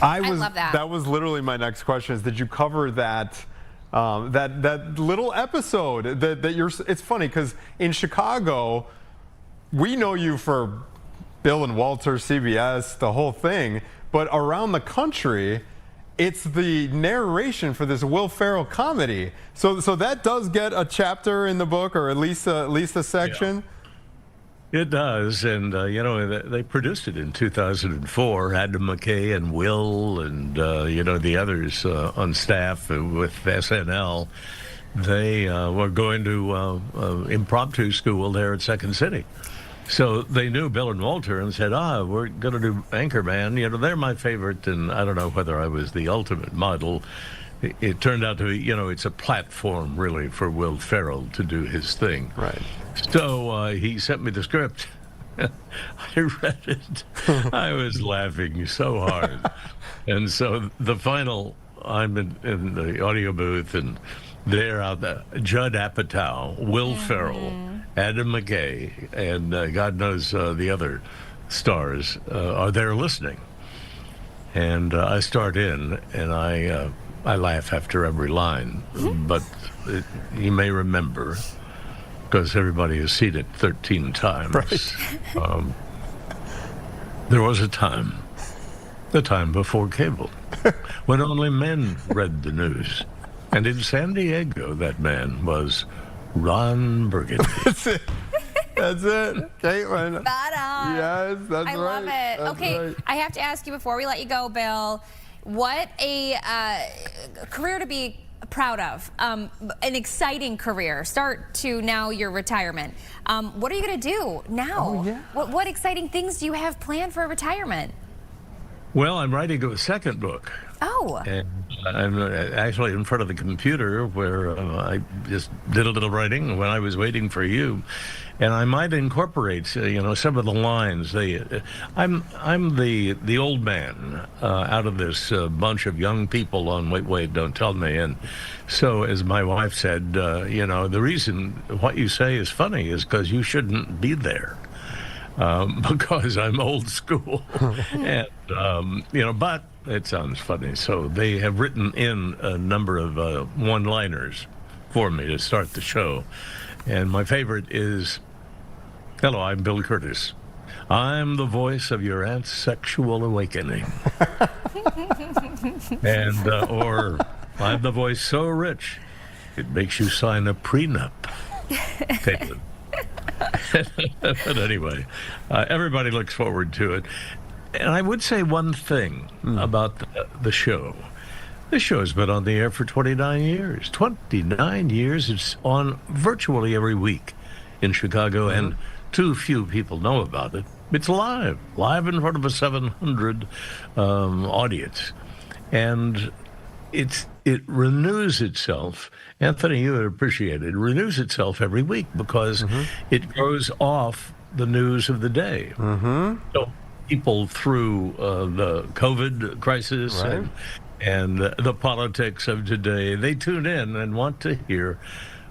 I love that.
That was literally my next question, is did you cover that that little episode that you're, it's funny because in Chicago, we know you for Bill and Walter, CBS, the whole thing. But around the country, it's the narration for this Will Ferrell comedy. So that does get a chapter in the book, or at least a section.
Yeah. It does, and they produced it in 2004. Adam McKay and Will, and the others on staff with SNL. They were going to impromptu school there at Second City. So they knew Bill and Walter and said, we're going to do Anchorman. They're my favorite, and I don't know whether I was the ultimate model. It turned out to be, it's a platform, really, for Will Ferrell to do his thing.
Right.
So he sent me the script. I read it. I was laughing so hard. And so the final, I'm in the audio booth, and there out there, Judd Apatow, Will Ferrell, Adam McKay, and God knows the other stars are there listening. And I start in, and I laugh after every line. But you may remember, because everybody has seen it 13 times,
right.
There was a time, the time before cable, when only men read the news. And in San Diego, that man was Ron Burgundy.
That's it. That's it. Caitlin.
Spot on.
Yes, that's right.
I love it.
That's
Okay,
right.
I have to ask you before we let you go, Bill, what a career to be proud of. An exciting career. Start to now your retirement. What are you going to do now?
Oh, yeah.
What exciting things do you have planned for retirement?
Well, I'm writing a second book.
Oh.
And I'm actually in front of the computer where I just did a little writing when I was waiting for you. And I might incorporate, some of the lines. I'm the old man out of this bunch of young people on Wait, Wait, Don't Tell Me. And so, as my wife said, the reason what you say is funny is because you shouldn't be there. because I'm old school. And, but it sounds funny. So they have written in a number of one-liners for me to start the show. And my favorite is, "Hello, I'm Bill Kurtis. I'm the voice of your aunt's sexual awakening." And, or, "I'm the voice so rich, it makes you sign a prenup." Caitlin. But anyway, everybody looks forward to it. And I would say one thing about the show. This show's been on the air for 29 years. 29 years. It's on virtually every week in Chicago, and too few people know about it. It's live in front of a 700 audience. And it renews itself. Anthony, you would appreciate it. It renews itself every week because it goes off the news of the day. So people through the COVID crisis and the politics of today, they tune in and want to hear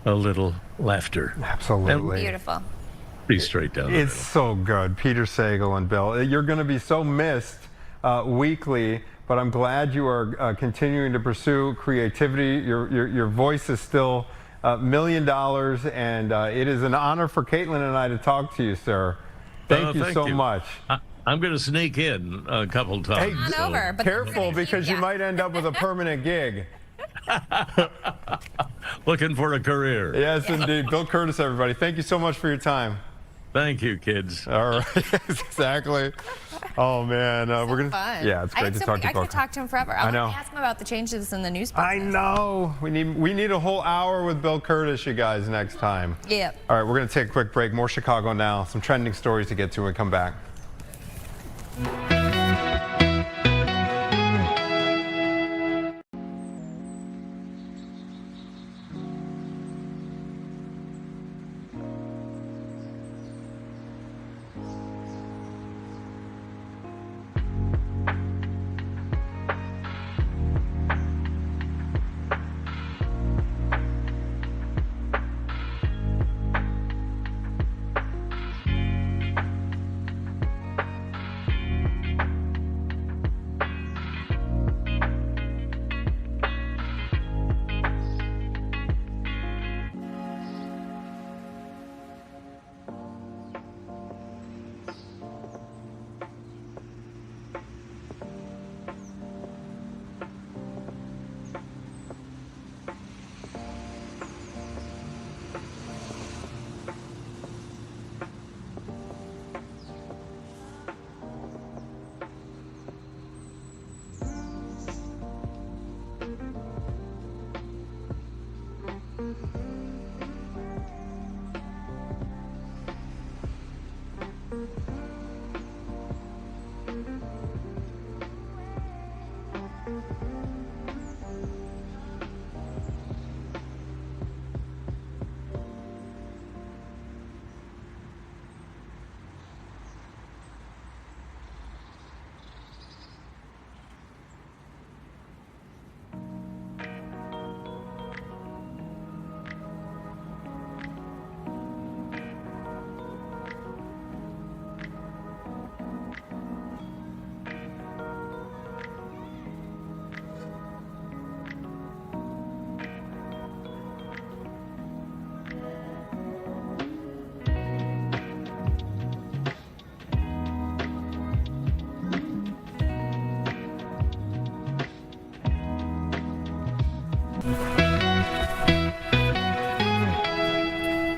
a little laughter.
Absolutely.
Beautiful.
Pretty straight down the
It's
middle.
so good. Peter Sagal and Bill, you're going to be so missed weekly, but I'm glad you are continuing to pursue creativity. Your voice is still $1 million, and it is an honor for Caitlin and I to talk to you, sir. Thank you so much.
I'm going to sneak in a couple times.
Hey,
Come on over, but
careful, because you might end up with a permanent gig.
Looking for a career.
Yes, indeed. Bill Kurtis, everybody. Thank you so much for your time.
Thank you, kids.
All right, exactly. Oh man, we're gonna.
Fun.
Yeah, it's great to talk to you.
I could talk to him forever.
I know.
want to ask him about the changes in the news business.
I know. We need a whole hour with Bill Kurtis, you guys, next time.
Yeah.
All right, we're gonna take a quick break. More Chicago Now. Some trending stories to get to when we come back.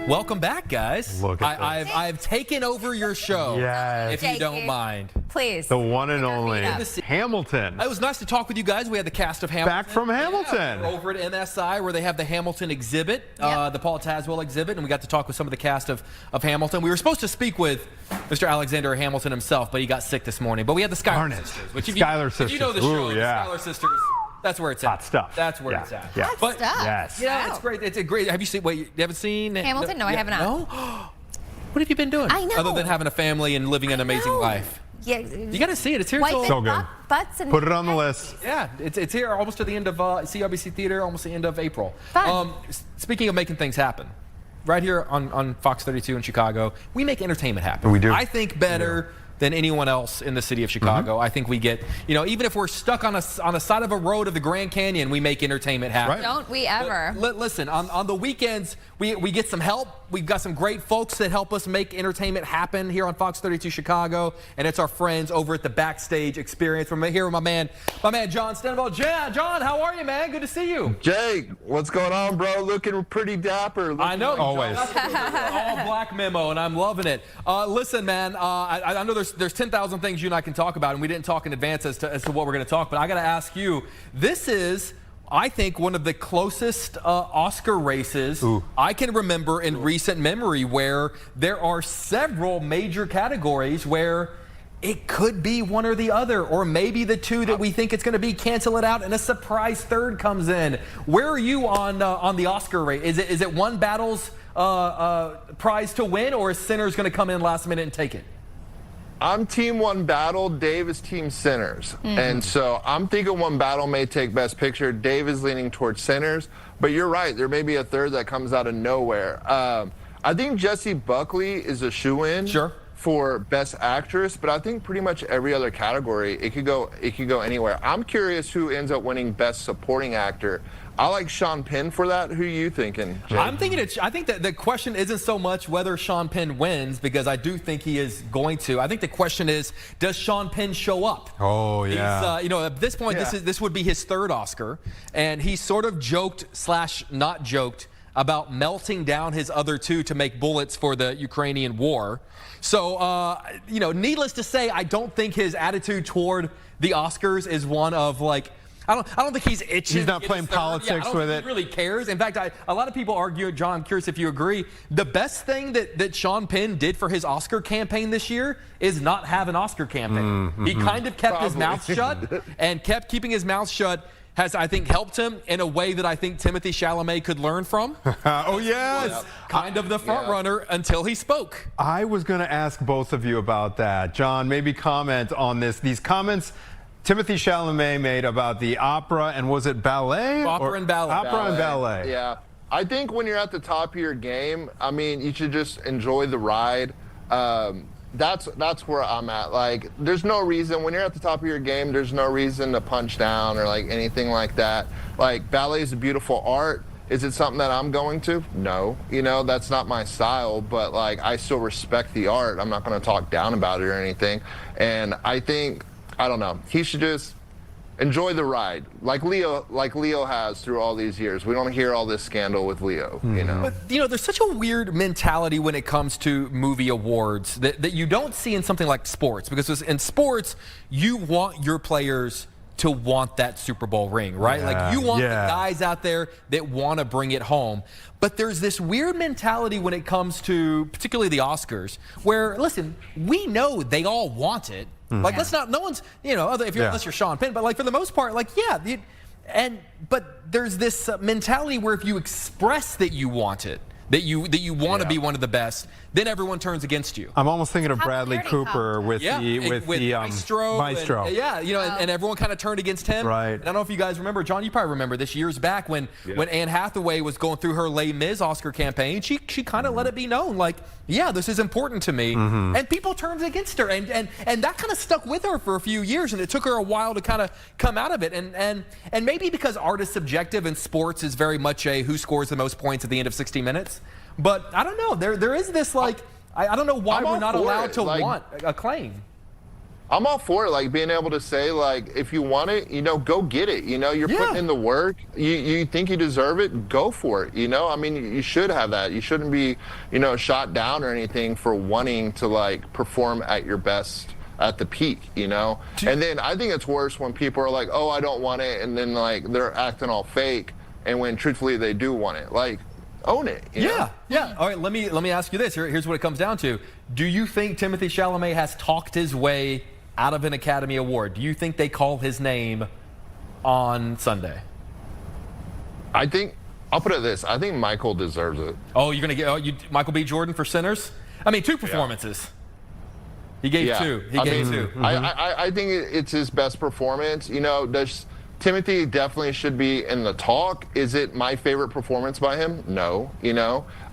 Welcome back, guys.
Look at
I've taken over your show.
Yes.
If you don't mind.
Please.
The one and only
It
Hamilton.
It was nice to talk with you guys. We had the cast of Hamilton.
Back from Hamilton.
Yeah, over at NSI, where they have the Hamilton exhibit, the Paul Tazewell exhibit, and we got to talk with some of the cast of Hamilton. We were supposed to speak with Mr. Alexander Hamilton himself, but he got sick this morning. But we had the Schuyler sisters. Which
Schuyler
if you know the
sisters.
show,
Ooh,
the
yeah.
Schuyler sisters, that's where it's at.
Hot stuff.
That's where
Yeah.
it's at.
Yeah.
Hot
But,
stuff.
Yes.
Yeah,
Wow.
it's great. It's a great. Have you seen? Wait, you haven't seen
Hamilton? No, I have not.
No. What have you been doing?
I know.
Other than having a family and living an amazing
know.
life.
Yeah.
You got to see it. It's here
Wipe
till
it
So good.
up, butts and
Put it on the list.
yeah. It's here almost to the end of CRBC Theater, almost the end of April.
Fun.
Speaking of making things happen, right here on Fox 32 in Chicago, we make entertainment happen.
We do.
I think better than anyone else in the city of Chicago. I think we get, even if we're stuck on a side of a road of the Grand Canyon, we make entertainment happen.
Right.
Don't we ever?
Listen, on the weekends, we get some help. We've got some great folks that help us make entertainment happen here on Fox 32 Chicago, and it's our friends over at the Backstage Experience. We're here with my man John Stenville. John, how are you, man? Good to see you.
Jake, what's going on, bro? Looking pretty dapper.
I know.
Always.
All black memo, and I'm loving it. Listen, man, I know there's 10,000 things you and I can talk about, and we didn't talk in advance as to what we're going to talk, but I got to ask you, this is, I think, one of the closest Oscar races I can remember in recent memory, where there are several major categories where it could be one or the other, or maybe the two that we think it's going to be cancel it out, and a surprise third comes in. Where are you on the Oscar race? Is it one battle's prize to win, or is Sinners going to come in last minute and take it?
I'm team One Battle. Dave is team Sinners. And so I'm thinking One Battle may take Best Picture. Dave is leaning towards Sinners. But you're right. There may be a third that comes out of nowhere. I think Jessie Buckley is a shoo-in for Best Actress. But I think pretty much every other category, it could go anywhere. I'm curious who ends up winning Best Supporting Actor. I like Sean Penn for that. Who are you thinking, Jake?
I think that the question isn't so much whether Sean Penn wins, because I do think he is going to. I think the question is, does Sean Penn show up?
Oh, yeah.
He's, at this point, this would be his third Oscar, and he sort of joked/not joked about melting down his other two to make bullets for the Ukrainian war. So, needless to say, I don't think his attitude toward the Oscars is one of like, I don't think he's itching.
He's not playing politics with it.
He really cares. In fact, a lot of people argue, John, I'm curious if you agree, the best thing that Sean Penn did for his Oscar campaign this year is not have an Oscar campaign. He kind of kept his mouth shut, and keeping his mouth shut has, I think, helped him in a way that I think Timothée Chalamet could learn from.
Oh, yes.
Kind of the front runner until he spoke.
I was going to ask both of you about that. John, maybe comment on these comments Timothée Chalamet made about the opera, and was it ballet?
Opera and ballet.
Opera and ballet.
Yeah. I think when you're at the top of your game, I mean, you should just enjoy the ride. That's where I'm at. Like, there's no reason, when you're at the top of your game, there's no reason to punch down or like anything like that. Like, ballet is a beautiful art. Is it something that I'm going to? No. That's not my style, but like, I still respect the art. I'm not going to talk down about it or anything. And I think, I don't know, he should just enjoy the ride, like Leo has through all these years. We don't hear all this scandal with Leo,
But, there's such a weird mentality when it comes to movie awards that you don't see in something like sports, because in sports, you want your players to want that Super Bowl ring, right? Like, you want the guys out there that want to bring it home. But there's this weird mentality when it comes to particularly the Oscars, where, listen, we know they all want it. Like, let's not, no one's, unless you're Sean Penn, but like, for the most part, like, but there's this mentality where if you express that you want it, that you want to be one of the best, then everyone turns against you.
I'm almost thinking of Bradley Cooper with the
Maestro. And everyone kind of turned against him.
Right.
And I don't know if you guys remember, John, you probably remember this years back when Anne Hathaway was going through her Les Mis Oscar campaign. She kind of let it be known, like, this is important to me. And people turned against her, and that kind of stuck with her for a few years, and it took her a while to kind of come out of it. And maybe because art is subjective and sports is very much a who scores the most points at the end of 60 minutes. But I don't know. There is this, like, I don't know why we're not allowed to want acclaim.
I'm all for it, like, being able to say, like, if you want it, go get it. You're putting in the work. You think you deserve it, go for it. I mean, you should have that. You shouldn't be, shot down or anything for wanting to, like, perform at your best at the peak, And then I think it's worse when people are like, oh, I don't want it, and then, like, they're acting all fake, and when truthfully they do want it. Like, own it.
Yeah. All right, let me ask you this. Here's what it comes down to. Do you think Timothée Chalamet has talked his way out of an Academy Award? Do you think they call his name on Sunday?
I'll put it this. I think Michael deserves it.
Oh, you're going to get Michael B. Jordan for Sinners? I mean, 2 performances. He gave 2. He gave 2.
I think it's his best performance. Timothy definitely should be in the talk. Is it my favorite performance by him? No,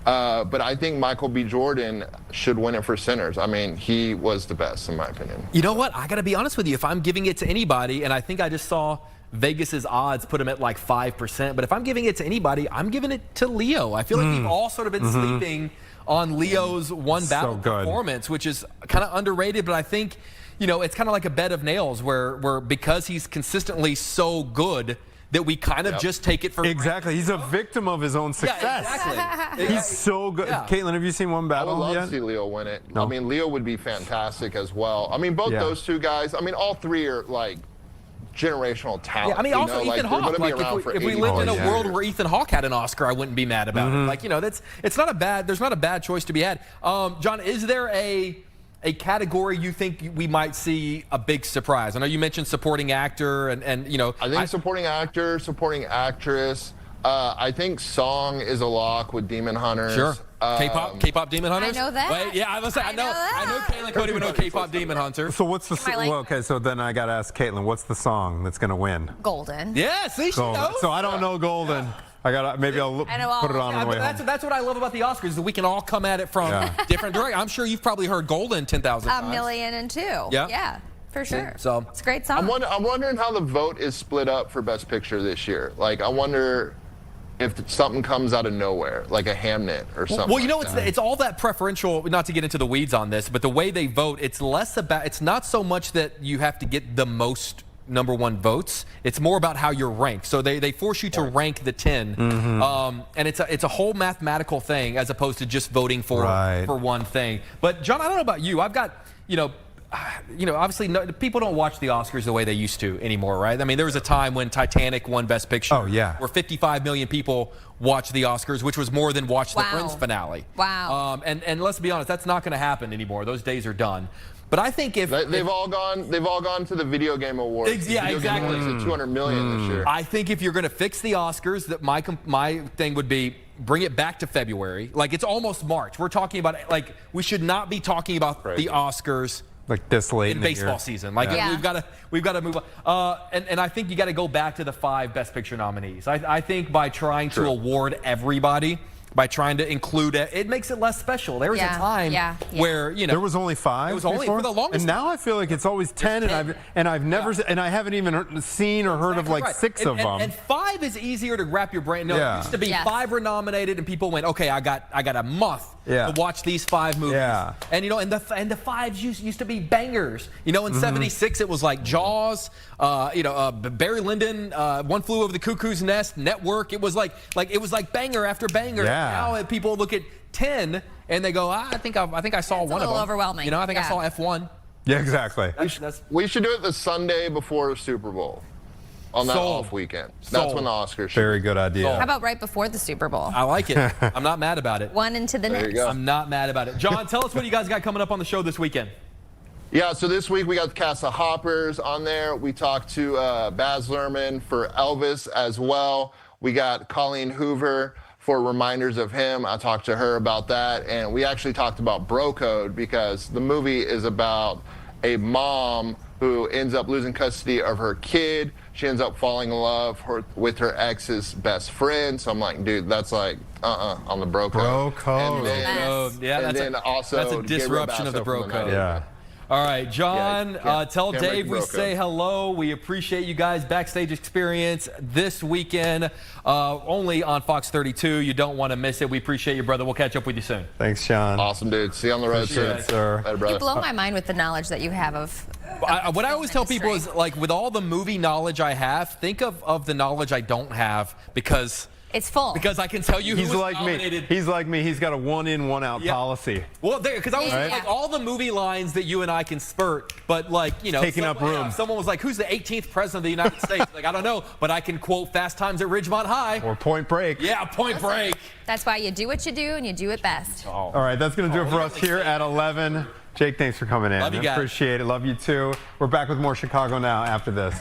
but I think Michael B. Jordan should win it for Sinners. I mean, he was the best in my opinion.
You know what? I got to be honest with you. If I'm giving it to anybody, and I think I just saw Vegas's odds put him at like 5%, but if I'm giving it to anybody, I'm giving it to Leo. I feel like we've all sort of been sleeping on Leo's one battle performance, which is kind of underrated, but I think, it's kind of like a bed of nails where because he's consistently so good that we kind of just take it for
Exactly. He's a victim of his own success.
Yeah, exactly.
He's so good. Yeah. Caitlin, have you seen one battle
I would love
yet?
to see Leo win it.
No.
I mean, Leo would be fantastic as well. I mean, both those two guys, I mean, all three are like generational talent.
Yeah, I mean, also Ethan Hawke. Like, if we lived in a world where Ethan Hawke had an Oscar, I wouldn't be mad about it. Like, there's not a bad choice to be had. John, is there a category you think we might see a big surprise? I know you mentioned supporting actor and
I think supporting actor, supporting actress. I think song is a lock with Demon Hunters.
Sure. K-pop Demon Hunters?
I know that.
Wait, yeah, I was saying, I know Caitlin Cody would know K-pop Demon Hunter.
So what's the okay, so then I got to ask Caitlin, what's the song that's going to win?
Golden.
Yeah, see, she knows.
So I don't know Golden. Maybe I'll put it on the way home.
That's what I love about the Oscars, is that we can all come at it from different directions. I'm sure you've probably heard Golden 10,000 times.
1,000,002. Yeah, for sure.
So
it's a great song.
I'm wondering how the vote is split up for Best Picture this year. Like, I wonder if something comes out of nowhere, like a Hamnet or something.
Well, it's all that preferential, not to get into the weeds on this, but the way they vote, it's not so much that you have to get the most #1 votes. It's more about how you're ranked. So they force you to rank the 10, and it's a whole mathematical thing as opposed to just voting for one thing. But John, I don't know about you. I've got obviously people don't watch the Oscars the way they used to anymore, right? I mean, there was a time when Titanic won Best Picture.
Oh, yeah.
Where 55 million people watched the Oscars, which was more than watched the Prince finale.
Wow.
And let's be honest, that's not going to happen anymore. Those days are done. But I think
they've all gone to the Video Game Awards.
Yeah, exactly.
It's at $200 million this year.
I think if you're going to fix the Oscars, that my thing would be bring it back to February. Like, it's almost March. We're talking about, like, we should not be talking about the Oscars
like this late
in baseball season. Like, we've got to move on. And I think you got to go back to the 5 Best Picture nominees. I think by trying to award everybody, by trying to include it makes it less special. There was a time where there
was only 5.
It was only for the longest.
And now I feel like it's always 10, and I've never and I haven't even seen or heard of like 6 of them.
And 5 is easier to wrap your brain. No, it used to be 5 were nominated, and people went, okay, I got a month to watch these 5 movies.
Yeah.
And and the 5s used to be bangers. In '76 it was like Jaws, Barry Lyndon, One Flew Over the Cuckoo's Nest, Network. It was like banger after banger.
Yeah.
Now people look at 10 and they go, I think I saw one of them.
It's a little overwhelming.
I think I saw F1.
Yeah, exactly.
We should do it the Sunday before the Super Bowl. On that off weekend. That's when the Oscars should.
Very good idea.
How about right before the Super Bowl?
I like it. I'm not mad about it.
One into the next.
I'm not mad about it. John, tell us what you guys got coming up on the show this weekend.
Yeah, so this week we got the cast of Hoppers on there. We talked to Baz Luhrmann for Elvis as well. We got Colleen Hoover for Reminders of Him. I talked to her about that. And we actually talked about Bro Code because the movie is about a mom who ends up losing custody of her kid. She ends up falling in love with her ex's best friend. So I'm like, dude, that's like, on the Bro Code.
Bro Code.
And then
also
that's a disruption of the Bro Code.
Yeah.
All right, John, tell Dave we say
Code.
hello. We appreciate you guys. Backstage experience this weekend, only on Fox 32. You don't want to miss it. We appreciate you, brother. We'll catch up with you soon.
Thanks, Sean.
Awesome, dude. See you on the road,
sir.
Later, brother.
You blow my mind with the knowledge that you have of
what I always tell people is, like, with all the movie knowledge I have, think of the knowledge I don't have because
it's full.
Because I can tell you
He's
who was
like
nominated.
me. He's like me. He's got a 1-in, 1-out policy.
Well, because I was like all the movie lines that you and I can spurt, but like
taking up room.
Someone was like, "Who's the 18th president of the United States?" Like, I don't know, but I can quote Fast Times at Ridgemont High
or Point Break.
Yeah, Point Break.
That's why you do what you do and you do it best.
All right, that's gonna do it for us here at 11. Jake, thanks for coming in.
Love you guys.
Appreciate it. Love you too. We're back with more Chicago Now after this.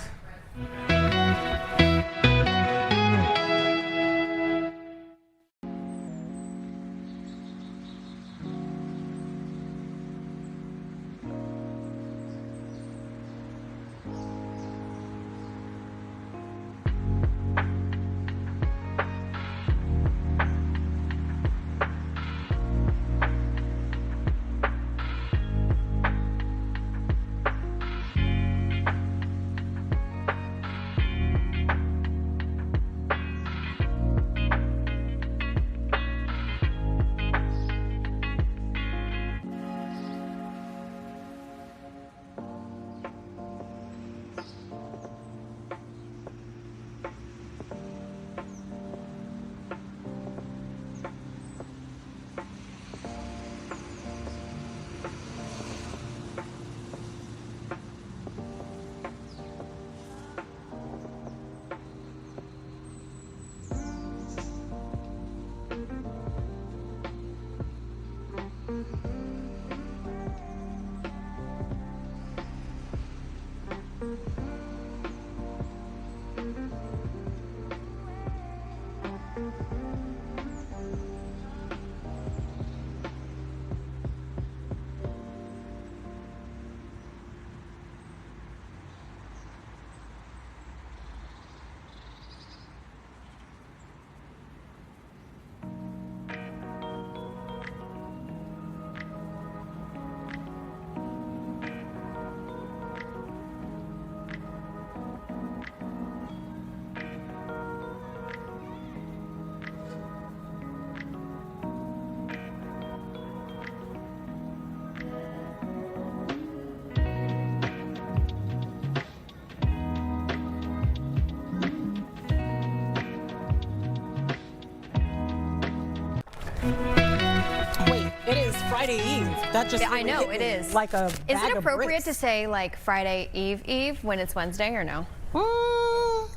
Wait, it is Friday Eve. That just
I know it is.
Like a
Is
bag
it
of
appropriate
bricks.
to say like Friday Eve when it's Wednesday or no?
I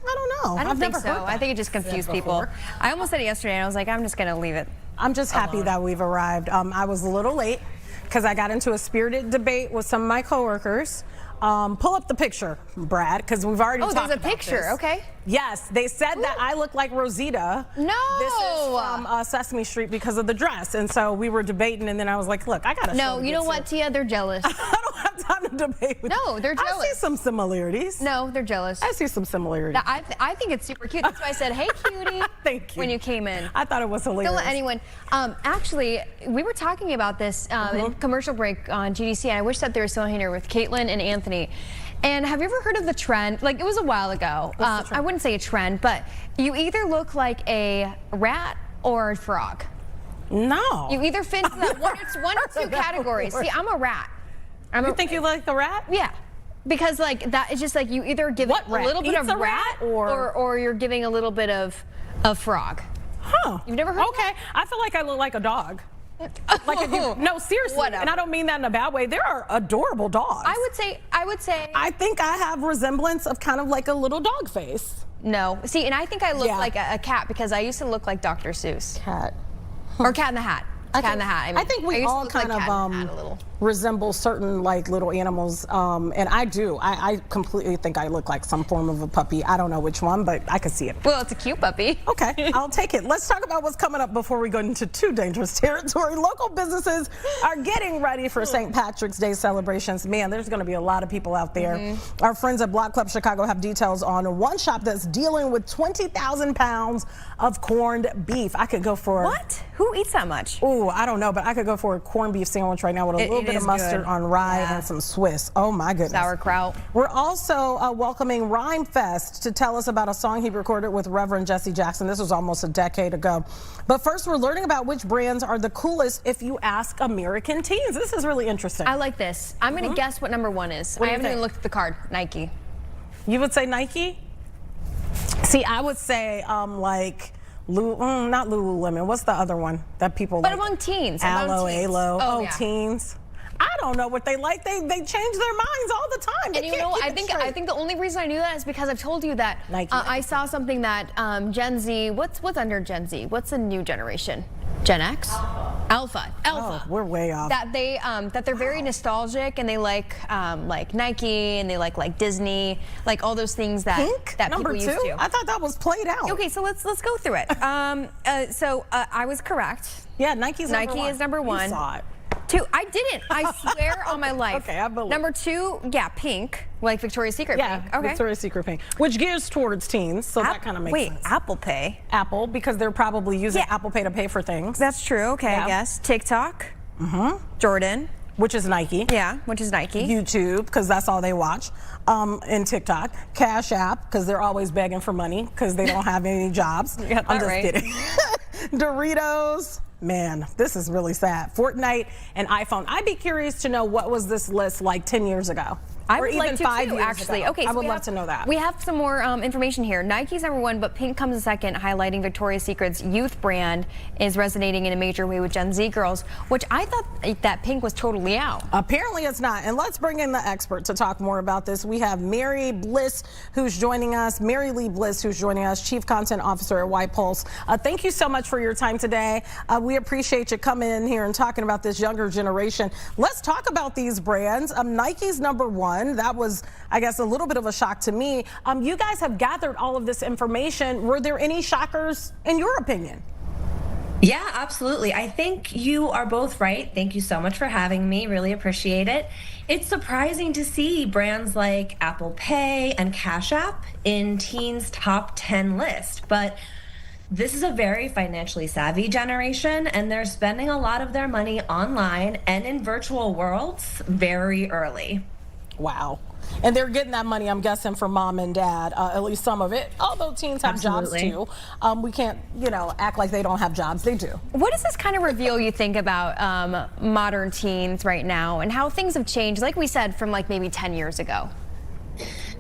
don't know.
I don't
I've
think
never
so.
heard
I
that
think it just confused
said
people.
before.
I almost said it yesterday and I was like, I'm just gonna leave it.
I'm just happy that we've arrived. I was a little late because I got into a spirited debate with some of my coworkers. Pull up the picture, Brad, because we've already
Oh,
talked
there's a
about
picture.
this.
Okay.
Yes, they said that I look like Rosita.
No.
This is from Sesame Street because of the dress. And so we were debating, and then I was like, look, I got to
No, you know what, Tia? They're jealous.
I don't have time to debate with
No,
you.
they're
I see
jealous.
some similarities.
No, they're jealous.
I see some similarities.
I think it's super cute. That's why I said, hey, cutie.
Thank you.
When you came in.
I thought it was hilarious.
Don't let anyone. Actually, we were talking about this in commercial break on GDC, and I wish that they were still here with Caitlin and Anthony. And have you ever heard of the trend? Like, it was a while ago.
What's the trend?
I wouldn't say a trend, but you either look like a rat or a frog.
No.
You either fit into that one or two categories. See, I'm a rat.
You think you like the rat?
Yeah. Because like that is just like you either give
What
a
rat?
little bit
Eats
of
a
rat
rat or
you're giving a little bit of frog.
Huh.
You've never heard of
Okay. I feel like I look like a dog. Like if you, no, seriously,
Whatever.
and I don't mean that in a bad way. There are adorable dogs.
I would say
I think I have resemblance of kind of like a little dog face.
no. See, and I think I look
Yeah.
like a cat because I used to look like Dr. Seuss
Cat.
or Cat in the Hat. Cat in the Hat.
I think we
used to
all
look like
kind
Cat in the Hat a little.
of resemble certain like little animals, and I do. I completely think I look like some form of a puppy. I don't know which one, but I can see it.
Well, it's a cute puppy.
Okay, I'll take it. Let's talk about what's coming up before we go into too dangerous territory. Local businesses are getting ready for St. Patrick's Day celebrations. Man, there's going to be a lot of people out there. Our friends at Block Club Chicago have details on one shop that's dealing with 20,000 pounds of corned beef. I could go for
What? Who eats that much?
Ooh, I don't know, but I could go for a corned beef sandwich right now with a little bit of
is
mustard
good.
on rye
Yeah.
and some Swiss. Oh my goodness.
Sauerkraut.
We're also welcoming Rhymefest to tell us about a song he recorded with Reverend Jesse Jackson. This was almost a decade ago. But first, we're learning about which brands are the coolest if you ask American teens. This is really interesting.
I like this. I'm going to guess what number one is.
What do
I
you
haven't even
think?
looked at the card. Nike.
You would say Nike? See, I would say like not Lululemon. What's the other one that people
But
like?
among teens.
Aloe, Alo.
Oh,
Oh,
yeah.
teens. I don't know what they like. They change their minds all the time. They
And you
can't
know,
keep
I
it
think
straight.
the only reason I knew that is because I've told you that
Nike.
I saw something that Gen Z. What's under Gen Z? What's the new generation? Gen X? Alpha.
Oh, we're way off.
That they that they're very nostalgic and they like Nike and they like Disney, like all those things that
Pink?
that
Number
people used
two?
to.
I thought that was played out.
Okay, so let's go through it. I was correct.
Yeah, Nike's number
Nike
one.
is number one.
You saw it.
Two, I didn't. I swear on my life.
Okay, I believe.
Number two, yeah, pink, like Victoria's Secret
Yeah,
pink. Okay.
Victoria's Secret pink, which gears towards teens, so that kind of makes
Wait,
sense.
Apple Pay.
Apple, because they're probably using
Yeah.
Apple Pay to pay for things,
That's true. Okay,
Yeah.
I guess. TikTok. Jordan.
which is Nike.
Yeah, which is Nike.
YouTube, because that's all they watch, and TikTok. Cash App, because they're always begging for money because they don't have any jobs.
You got
I'm
that
just
right.
kidding. Doritos. Man, this is really sad. Fortnite and iPhone. I'd be curious to know what was this list like 10 years ago.
I
or
would
even
like to
5
too,
years
actually.
ago.
Okay,
I
so
would
we
love
have-
to know that.
We have some more information here. Nike's number one, but pink comes in second, highlighting Victoria's Secret's youth brand is resonating in a major way with Gen Z girls, which I thought that pink was totally out.
Apparently it's not. And let's bring in the expert to talk more about this. We have Mary Bliss, who's joining us, Mary Lee Bliss, who's joining us, Chief Content Officer at White Pulse. Thank you so much for your time today. We appreciate you coming in here and talking about this younger generation. Let's talk about these brands. Nike's number one. one. That was, I guess, a little bit of a shock to me. You guys have gathered all of this information. Were there any shockers in your opinion?
Yeah, absolutely. I think you are both right. Thank you so much for having me. Really appreciate it. It's surprising to see brands like Apple Pay and Cash App in teens' top 10 list, but this is a very financially savvy generation, and they're spending a lot of their money online and in virtual worlds very early. Wow.
And they're getting that money, I'm guessing, from mom and dad, at least some of it. Although teens have
Absolutely.
jobs too. We can't, act like they don't have jobs. They do.
What does this kind of reveal, you think, about modern teens right now and how things have changed, like we said, from like maybe 10 years ago?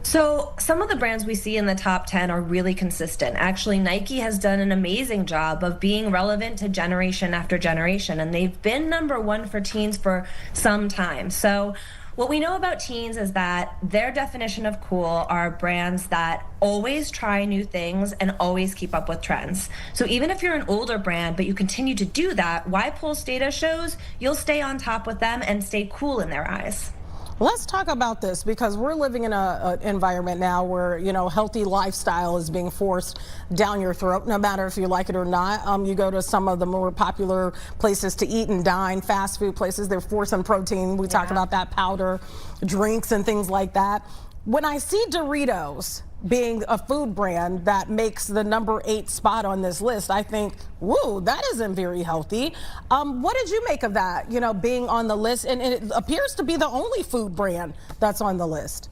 So some of the brands we see in the top 10 are really consistent. Actually, Nike has done an amazing job of being relevant to generation after generation, and they've been #1 for teens for some time. So what we know about teens is that their definition of cool are brands that always try new things and always keep up with trends. So even if you're an older brand, but you continue to do that, YPulse data shows you'll stay on top with them and stay cool in their eyes.
Let's talk about this, because we're living in an environment now where, healthy lifestyle is being forced down your throat, no matter if you like it or not. You go to some of the more popular places to eat and dine, fast food places, they're forcing protein. We talked about that, powder, drinks and things like that. When I see Doritos being a food brand that makes the #8 spot on this list, I think, whoa, that isn't very healthy. What did you make of that, being on the list? And it appears to be the only food brand that's on the list.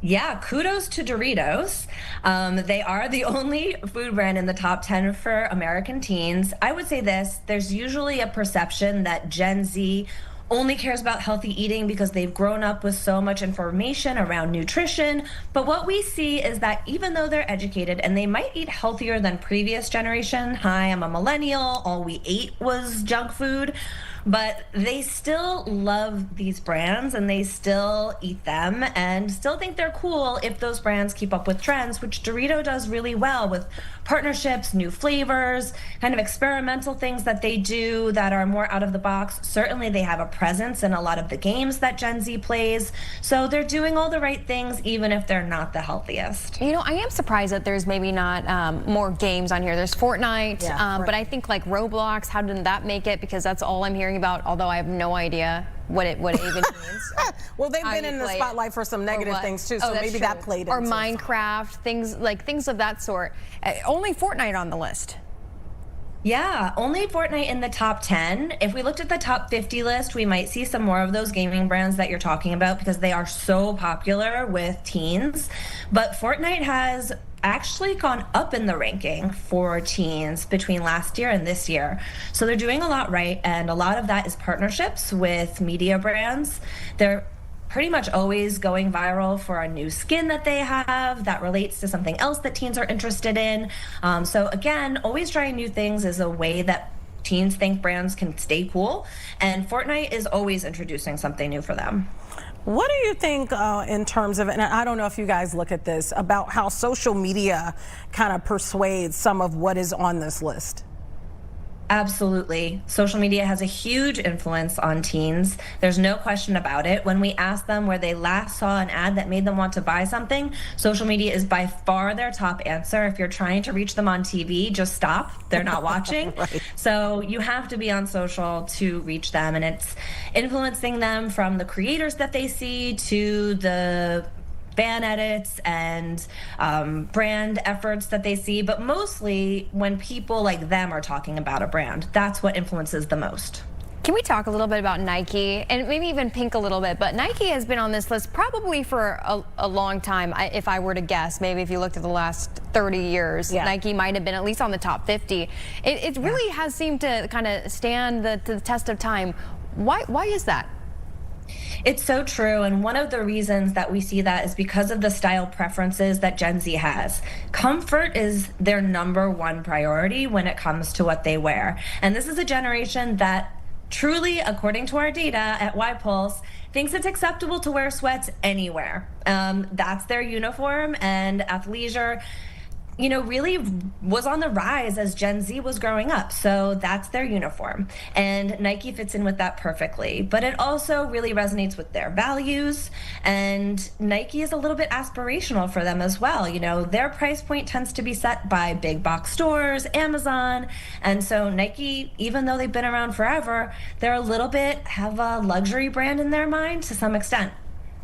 Yeah, kudos to Doritos. They are the only food brand in the top 10 for American teens. I would say this, there's usually a perception that Gen Z only cares about healthy eating because they've grown up with so much information around nutrition. But what we see is that even though they're educated and they might eat healthier than previous generation, hi, I'm a millennial, all we ate was junk food, but they still love these brands and they still eat them and still think they're cool if those brands keep up with trends, which Dorito does really well with partnerships, new flavors, kind of experimental things that they do that are more out of the box. Certainly they have a presence in a lot of the games that Gen Z plays. So they're doing all the right things, even if they're not the healthiest.
I am surprised that there's maybe not more games on here. There's Fortnite, but I think like Roblox, how did that make it? Because that's all I'm hearing about, although I have no idea what it even means.
Well, they've been in the spotlight for some negative things too, so maybe that played
Or
into
Minecraft, things of that sort. Only Fortnite on the list.
Yeah, only Fortnite in the top 10. If we looked at the top 50 list, we might see some more of those gaming brands that you're talking about because they are so popular with teens. But Fortnite has actually gone up in the ranking for teens between last year and this year. So they're doing a lot right, and a lot of that is partnerships with media brands. They're pretty much always going viral for a new skin that they have that relates to something else that teens are interested in. So again, always trying new things is a way that teens think brands can stay cool, and Fortnite is always introducing something new for them.
What do you think in terms of, and I don't know if you guys look at this, about how social media kind of persuades some of what is on this list?
Absolutely. Social media has a huge influence on teens. There's no question about it. When we ask them where they last saw an ad that made them want to buy something, social media is by far their top answer. If you're trying to reach them on TV, just stop. They're not watching. Right. So you have to be on social to reach them, and it's influencing them from the creators that they see to the fan edits and brand efforts that they see, but mostly when people like them are talking about a brand, that's what influences the most.
Can we talk a little bit about Nike and maybe even Pink a little bit? But Nike has been on this list probably for a long time. If I were to guess, maybe if you looked at the last 30 years, Nike might have been at least on the top 50. It really has seemed to kind of stand the test of time. Why is that?
It's so true, and one of the reasons that we see that is because of the style preferences that Gen Z has. Comfort is their #1 priority when it comes to what they wear. And this is a generation that truly, according to our data at YPulse, thinks it's acceptable to wear sweats anywhere. That's their uniform, and athleisure you know, really was on the rise as Gen Z was growing up. So that's their uniform. And Nike fits in with that perfectly. But it also really resonates with their values. And Nike is a little bit aspirational for them as well. You know, their price point tends to be set by big box stores, Amazon. And so Nike, even though they've been around forever, they're a little bit, have a luxury brand in their mind to some extent.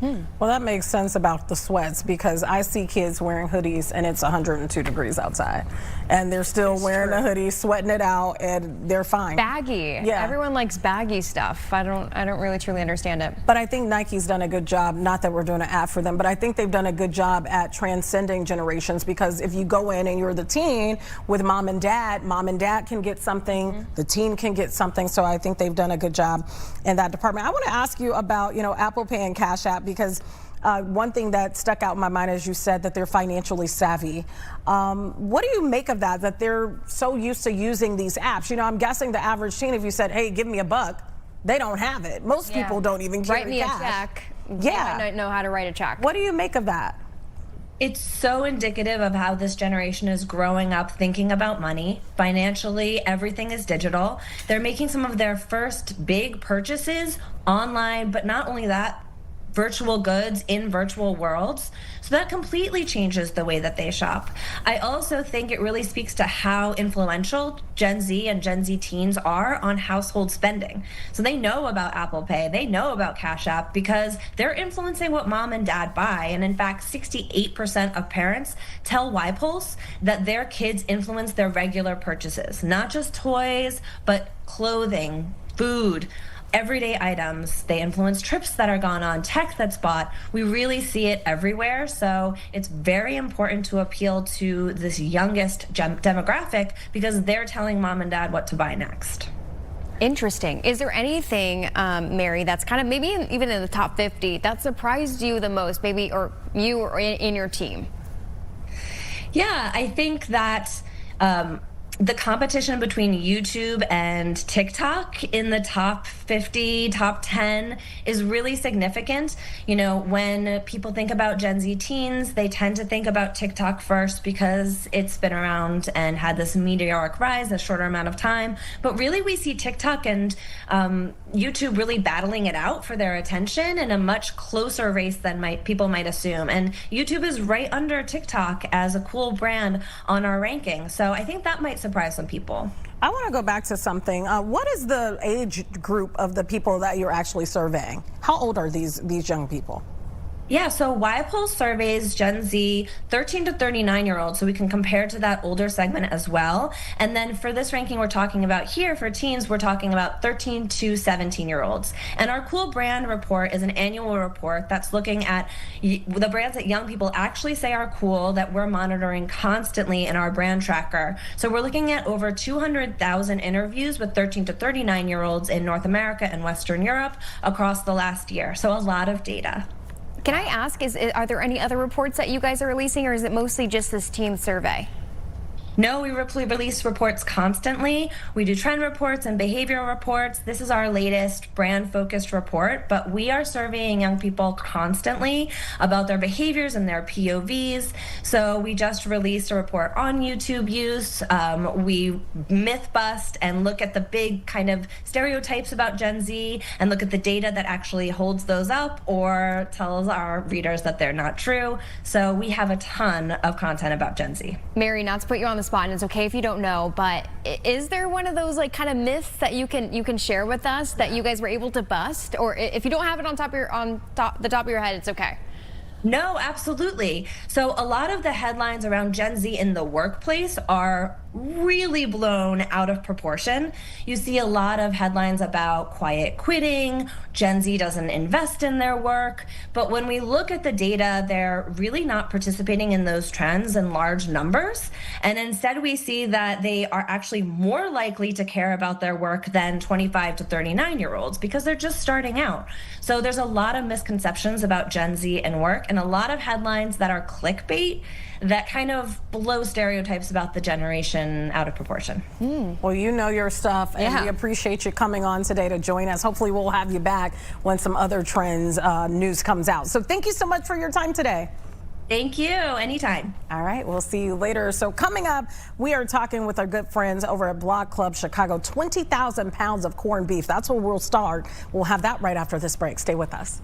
Well, that makes sense about the sweats, because I see kids wearing hoodies and it's 102 degrees outside and they're still wearing a hoodie, sweating it out, and they're fine.
Baggy.
Yeah.
Everyone likes baggy stuff. I don't really truly understand it.
But I think Nike's done a good job, not that we're doing an ad for them, but I think they've done a good job at transcending generations, because if you go in and you're the teen with mom and dad can get something, the teen can get something. So I think they've done a good job in that department. I want to ask you about, you know, Apple Pay and Cash App, because one thing that stuck out in my mind is you said that they're financially savvy. What do you make of that, that they're so used to using these apps? You know, I'm guessing the average teen, if you said, hey, give me $1, they don't have it. Most people don't even carry
Write me
cash.
a check.
Yeah.
You might not know how to write a check.
What do you make of that?
It's so indicative of how this generation is growing up thinking about money. Financially, everything is digital. They're making some of their first big purchases online, but not only that, virtual goods in virtual worlds. So that completely changes the way that they shop. I also think it really speaks to how influential Gen Z and Gen Z teens are on household spending. So they know about Apple Pay, they know about Cash App, because they're influencing what mom and dad buy. And in fact, 68% of parents tell YPulse that their kids influence their regular purchases, not just toys, but clothing, food, everyday items. They influence trips that are gone on, tech that's bought. We really see it everywhere. So it's very important to appeal to this youngest demographic, because they're telling mom and dad what to buy next.
Interesting. Is there anything, Mary, that's kind of maybe even in the top 50 that surprised you the most, maybe, or you or in your team?
Yeah, I think that the competition between YouTube and TikTok in the top 50, top 10 is really significant. You know, when people think about Gen Z teens, they tend to think about TikTok first, because it's been around and had this meteoric rise in a shorter amount of time. But really, we see TikTok and YouTube really battling it out for their attention in a much closer race than people might assume. And YouTube is right under TikTok as a cool brand on our ranking. So I think that might surprise some people.
I want to go back to something. What is the age group of the people that you're actually surveying? How old are these young people?
Yeah, so YPulse surveys Gen Z 13 to 39-year-olds, so we can compare to that older segment as well. And then for this ranking we're talking about here, for teens, we're talking about 13 to 17-year-olds. And our Cool Brand report is an annual report that's looking at the brands that young people actually say are cool, that we're monitoring constantly in our brand tracker. So we're looking at over 200,000 interviews with 13 to 39-year-olds in North America and Western Europe across the last year. So a lot of data.
Can I ask, are there any other reports that you guys are releasing, or is it mostly just this teen survey?
No, we release reports constantly. We do trend reports and behavioral reports. This is our latest brand-focused report, but we are surveying young people constantly about their behaviors and their POVs. So we just released a report on YouTube use. We myth bust and look at the big kind of stereotypes about Gen Z and look at the data that actually holds those up or tells our readers that they're not true. So we have a ton of content about Gen Z.
Mary, not to put you on the spot, and it's okay if you don't know, but is there one of those like kind of myths that you can share with us that you guys were able to bust? Or if you don't have it on the top of your head, it's okay.
No, absolutely. So a lot of the headlines around Gen Z in the workplace are really blown out of proportion. You see a lot of headlines about quiet quitting, Gen Z doesn't invest in their work, but when we look at the data, they're really not participating in those trends in large numbers. And instead we see that they are actually more likely to care about their work than 25 to 39-year-olds because they're just starting out. So there's a lot of misconceptions about Gen Z and work, and a lot of headlines that are clickbait that kind of blow stereotypes about the generation out of proportion.
Well, you know your stuff, and we appreciate you coming on today to join us. Hopefully we'll have you back when some other trends news comes out. So thank you so much for your time today.
Thank you. Anytime.
All right, we'll see you later. So coming up, we are talking with our good friends over at Block Club Chicago. 20,000 pounds of corned beef. That's where we'll start. We'll have that right after this break. Stay with us.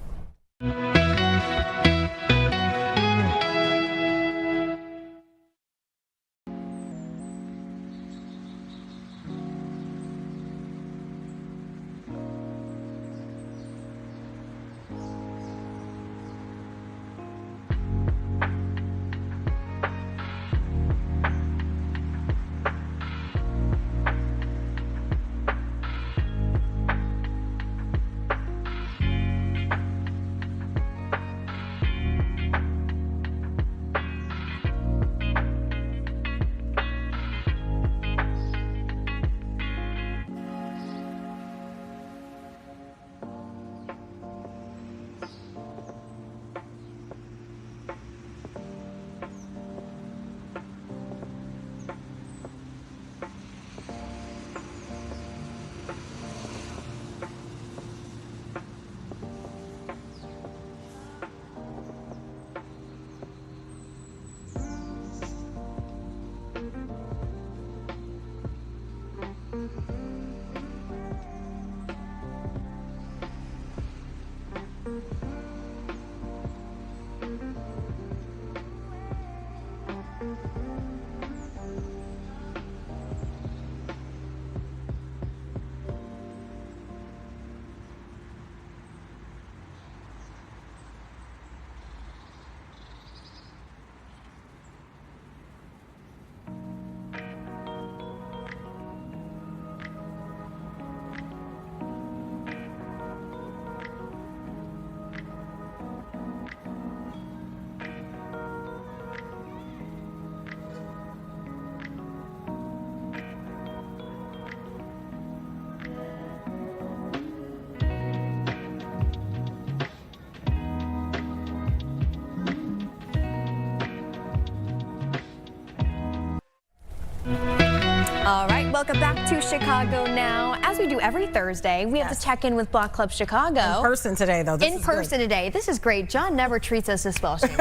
All right, welcome back to Chicago Now. As we do every Thursday, we have to check in with Block Club Chicago.
In person today, though.
In person today. This is great. John never treats us this well, Shane.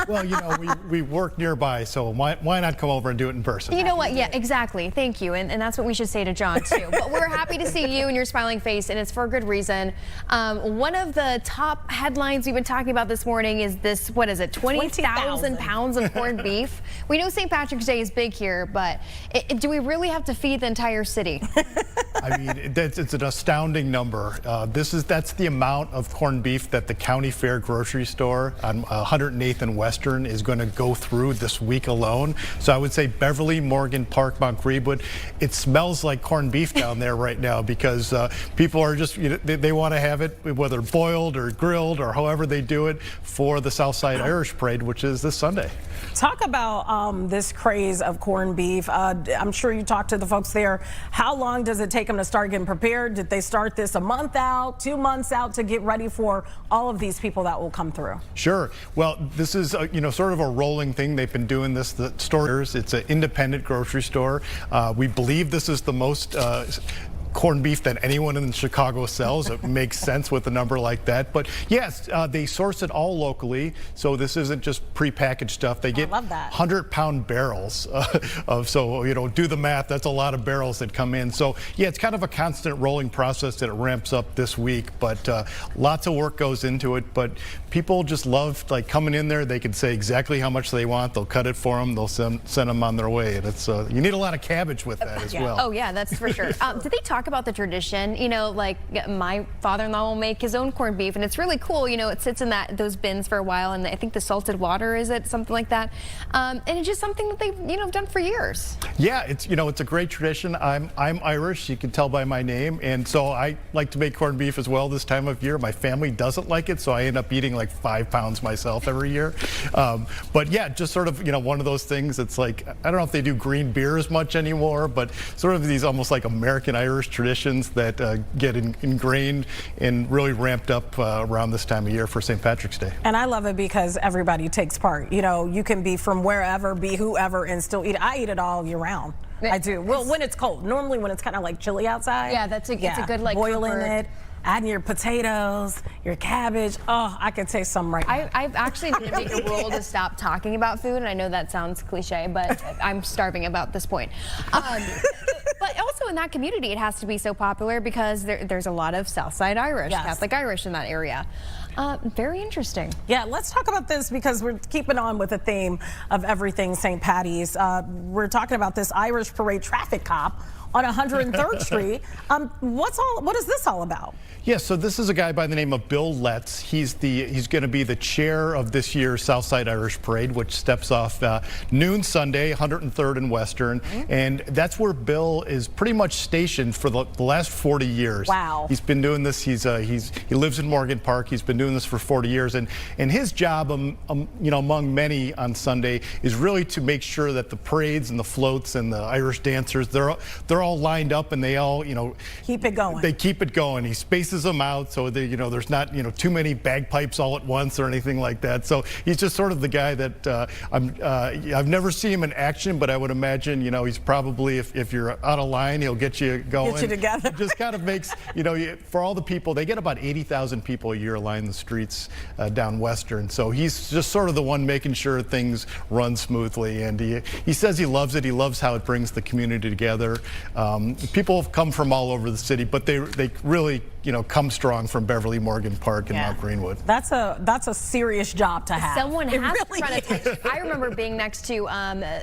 Well, you know, we work nearby, so why not come over and do it in person?
You know what? Yeah, exactly. Thank you. And that's what we should say to John, too. But we're happy to see you and your smiling face, and it's for a good reason. One of the top headlines we've been talking about this morning is this, what is it, 20,000 pounds of corned beef. We know St. Patrick's Day is big here, but do we really have to feed the entire city?
I mean, it's an astounding number. That's the amount of corned beef that the County Fair grocery store on 108th and Western is going to go through this week alone. So I would say Beverly, Morgan Park, Mount Greenwood, it smells like corned beef down there right now because people are just, they want to have it, whether boiled or grilled or however they do it, for the Southside Irish Parade, which is this Sunday.
Talk about this craze of corned beef. I'm sure you talked to the folks there. How long does it take them to start getting prepared? Did they start this a month out, 2 months out to get ready for all of these people that will come through?
Sure. Well, this is sort of a rolling thing. They've been doing this. The stores. It's an independent grocery store. We believe this is the most corned beef that anyone in Chicago sells. It makes sense with a number like that. But yes, they source it all locally, so this isn't just prepackaged stuff. They get 100-pound barrels do the math. That's a lot of barrels that come in. So yeah, it's kind of a constant rolling process that it ramps up this week, but lots of work goes into it. But people just love coming in there. They can say exactly how much they want. They'll cut it for them. They'll send them on their way. And it's you need a lot of cabbage with that as well.
Oh yeah, that's for sure. Did they talk about the tradition? My father-in-law will make his own corned beef, and it's really cool. It sits in those bins for a while, and I think the salted water, is it something like that? And it's just something that they've done for years.
Yeah, it's a great tradition. I'm Irish, you can tell by my name, and so I like to make corned beef as well this time of year. My family doesn't like it, so I end up eating like 5 pounds myself every year. But yeah, just sort of one of those things. It's like, I don't know if they do green beer as much anymore, but sort of these almost like American Irish traditions that get ingrained and really ramped up around this time of year for St. Patrick's Day.
And I love it because everybody takes part. You can be from wherever, be whoever, and still eat it. I eat it all year round. I do. Well, when it's cold. Normally when it's kind of like chilly outside.
Yeah, it's a good
boiling
comfort.
it. adding your potatoes, your cabbage. Oh, I can taste some right now.
I've actually been make a rule to stop talking about food, and I know that sounds cliche, but I'm starving about this point. But also in that community, it has to be so popular because there's a lot of Southside Irish, Catholic Irish in that area. Very interesting.
Yeah, let's talk about this because we're keeping on with the theme of everything St. Patty's. We're talking about this Irish parade traffic cop on 103rd Street. What is this all about?
Yeah, so this is a guy by the name of Bill Letts. He's going to be the chair of this year's Southside Irish Parade, which steps off noon Sunday, 103rd and Western, and that's where Bill is pretty much stationed for the last 40 years.
Wow.
He's been doing this. He lives in Morgan Park. He's been doing this for 40 years, and his job, among many on Sunday, is really to make sure that the parades and the floats and the Irish dancers, they're all lined up and they all,
keep it going.
They keep it going. He spaces them out so that there's not too many bagpipes all at once or anything like that. So he's just sort of the guy that I've never seen him in action, but I would imagine he's probably if you're out of line, he'll get you going.
Get you together.
It just kind of makes for all the people, they get about 80,000 people a year line the streets down Western. So he's just sort of the one making sure things run smoothly, and he says he loves it. He loves how it brings the community together. People have come from all over the city, but they really come strong from Beverly, Morgan Park, and Mount Greenwood.
That's a serious job to have.
Someone has to run a touch. I remember being next to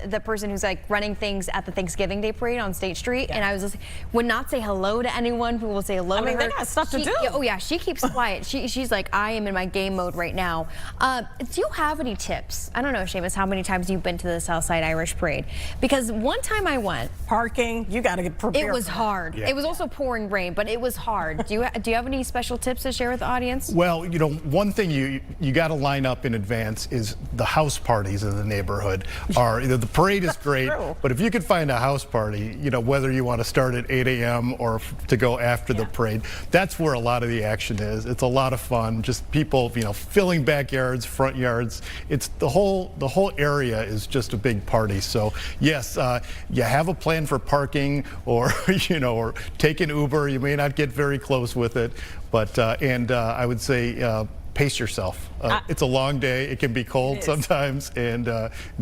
the person who's like running things at the Thanksgiving Day Parade on State Street, and I was just would not say hello to anyone. People will say hello to her.
they got stuff to do.
Oh yeah, she keeps quiet. She's like, I am in my game mode right now. Do you have any tips? I don't know, Seamus, how many times you've been to the Southside Irish Parade? Because one time I went.
Parking, you got to get prepared.
It was hard.
Yeah.
It was also pouring rain, but it was hard. Do you have any special tips to share with the audience?
Well, one thing you got to line up in advance is the house parties in the neighborhood. The parade is great, but if you could find a house party, whether you want to start at 8 a.m. or to go after the parade, that's where a lot of the action is. It's a lot of fun. Just people, filling backyards, front yards. It's the whole area is just a big party. So yes, you have a plan for parking, or or take an Uber. You may not get very close with it, but I would say pace yourself. It's a long day. It can be cold sometimes, and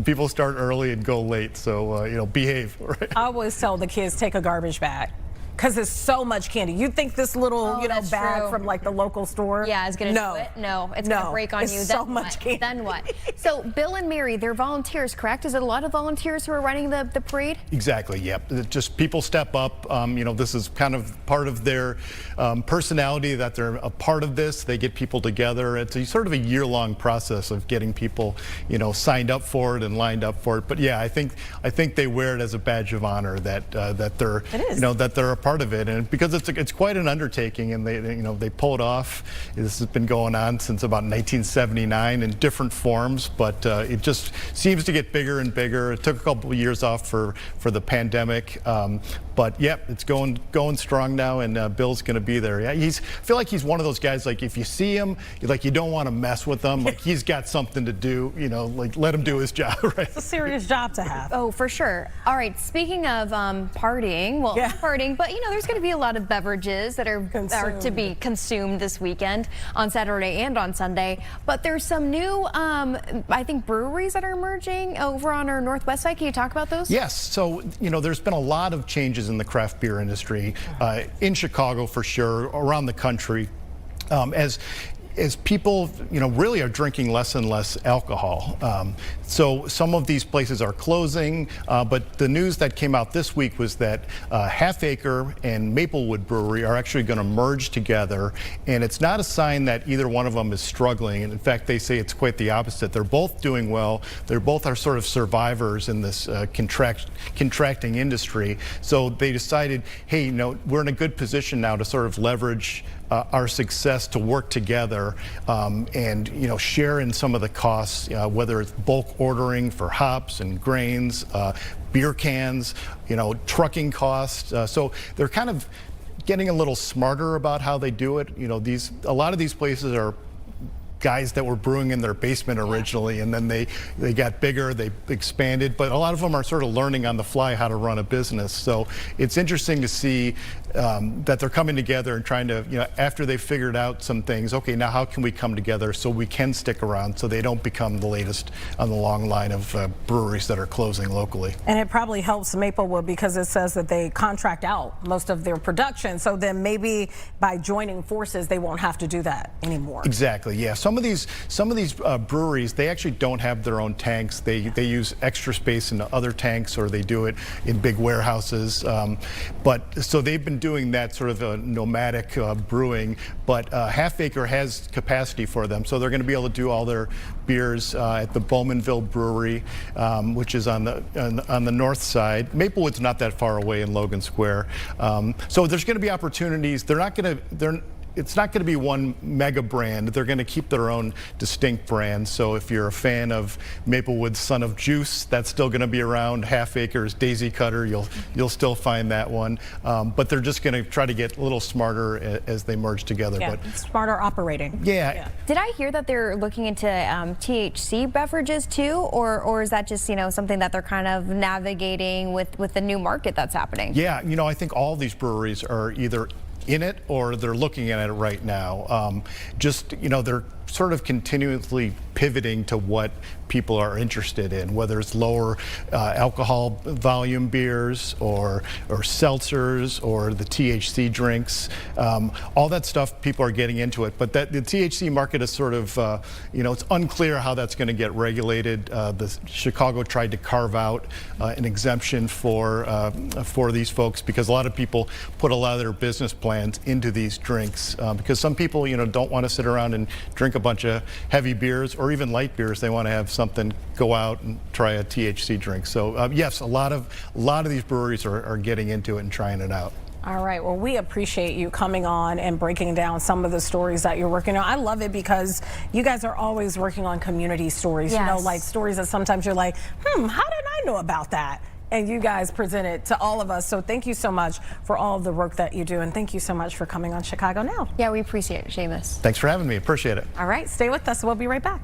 people start early and go late. So behave. Right?
I always tell the kids, take a garbage bag. Because there's so much candy. You think this little, bag from like the local store?
Yeah, is going to do it? No, it's going to break on you.
So much candy.
Then what? So Bill and Mary, they're volunteers, correct? Is it a lot of volunteers who are running the parade?
Exactly, yep. Just people step up. This is kind of part of their personality, that they're a part of this. They get people together. It's sort of a year-long process of getting people, signed up for it and lined up for it. But yeah, I think they wear it as a badge of honor that they're, that they're a part of it, and because it's quite an undertaking, and they pull it off. This has been going on since about 1979 in different forms, but it just seems to get bigger and bigger. It took a couple of years off for the pandemic, but yeah, it's going strong now, and Bill's going to be there. Yeah, I feel like he's one of those guys, like if you see him, you don't want to mess with him. Like he's got something to do, let him do his job. Right?
It's a serious job to have.
Oh, for sure. All right, speaking of partying, not partying, but there's going to be a lot of beverages that are to be consumed this weekend on Saturday and on Sunday. But there's some new, I think, breweries that are emerging over on our northwest side. Can you talk about those?
Yes. So, there's been a lot of changes in the craft beer industry in Chicago for sure, around the country. As people, really are drinking less and less alcohol. So some of these places are closing, but the news that came out this week was that Half Acre and Maplewood Brewery are actually going to merge together, and it's not a sign that either one of them is struggling. And in fact, they say it's quite the opposite. They're both doing well. They both are sort of survivors in this contracting industry. So they decided, hey, we're in a good position now to sort of leverage our success to work together and share in some of the costs, whether it's bulk ordering for hops and grains, beer cans, trucking costs. So they're kind of getting a little smarter about how they do it. A lot of these places are guys that were brewing in their basement originally, and then they got bigger, they expanded, but a lot of them are sort of learning on the fly how to run a business. So it's interesting to see that they're coming together and trying to, after they've figured out some things, okay, now how can we come together so we can stick around so they don't become the latest on the long line of breweries that are closing locally.
And it probably helps Maplewood because it says that they contract out most of their production. So then maybe by joining forces, they won't have to do that anymore.
Exactly. Yeah. Some of these breweries, they actually don't have their own tanks. They use extra space in other tanks, or they do it in big warehouses. But so they've been doing that sort of a nomadic brewing. But Half Acre has capacity for them, so they're going to be able to do all their beers at the Bowmanville Brewery, which is on the north side. Maplewood's not that far away in Logan Square. So there's going to be opportunities. It's not going to be one mega brand. They're going to keep their own distinct brand. So if you're a fan of Maplewood's Son of Juice, that's still going to be around. Half Acre's Daisy Cutter, you'll still find that one. But they're just going to try to get a little smarter as they merge together.
Yeah, but smarter operating.
Yeah.
Did I hear that they're looking into THC beverages too, or is that just something that they're kind of navigating with the new market that's happening?
Yeah, I think all these breweries are either in it or they're looking at it right now. They're sort of continuously pivoting to what people are interested in, whether it's lower alcohol volume beers or seltzers or the THC drinks. All that stuff, people are getting into it. But the THC market is sort of, it's unclear how that's going to get regulated. Chicago tried to carve out an exemption for these folks because a lot of people put a lot of their business plans into these drinks because some people, don't want to sit around and drink a bunch of heavy beers or even light beers. They want to have something, go out and try a THC drink. So yes, a lot of these breweries are getting into it and trying it out.
All right. Well, we appreciate you coming on and breaking down some of the stories that you're working on. I love it because you guys are always working on community stories,
yes.
Like stories that sometimes you're like, how did I know about that? And you guys present it to all of us. So thank you so much for all of the work that you do. And thank you so much for coming on Chicago Now.
Yeah, we appreciate it, Seamus.
Thanks for having me. Appreciate it.
All right. Stay with us. We'll be right back.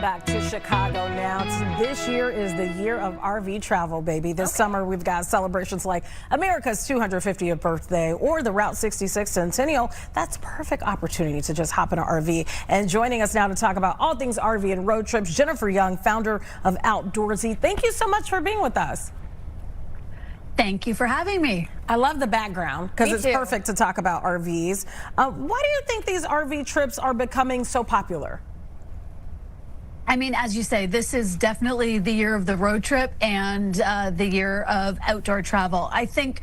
Back to Chicago Now. This year is the year of RV travel, baby. This summer we've got celebrations like America's 250th birthday or the Route 66 Centennial. That's perfect opportunity to just hop in an RV. And joining us now to talk about all things RV and road trips, Jennifer Young, founder of Outdoorsy. Thank you so much for being with us.
Thank you for having me.
I love the background because it's perfect to talk about RVs. Why do you think these RV trips are becoming so popular?
I mean, as you say, this is definitely the year of the road trip and the year of outdoor travel. I think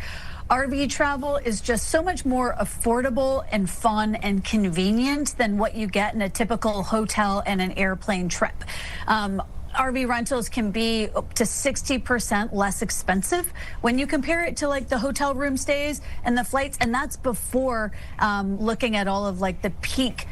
RV travel is just so much more affordable and fun and convenient than what you get in a typical hotel and an airplane trip. RV rentals can be up to 60% less expensive when you compare it to like the hotel room stays and the flights, and that's before looking at all of like the peak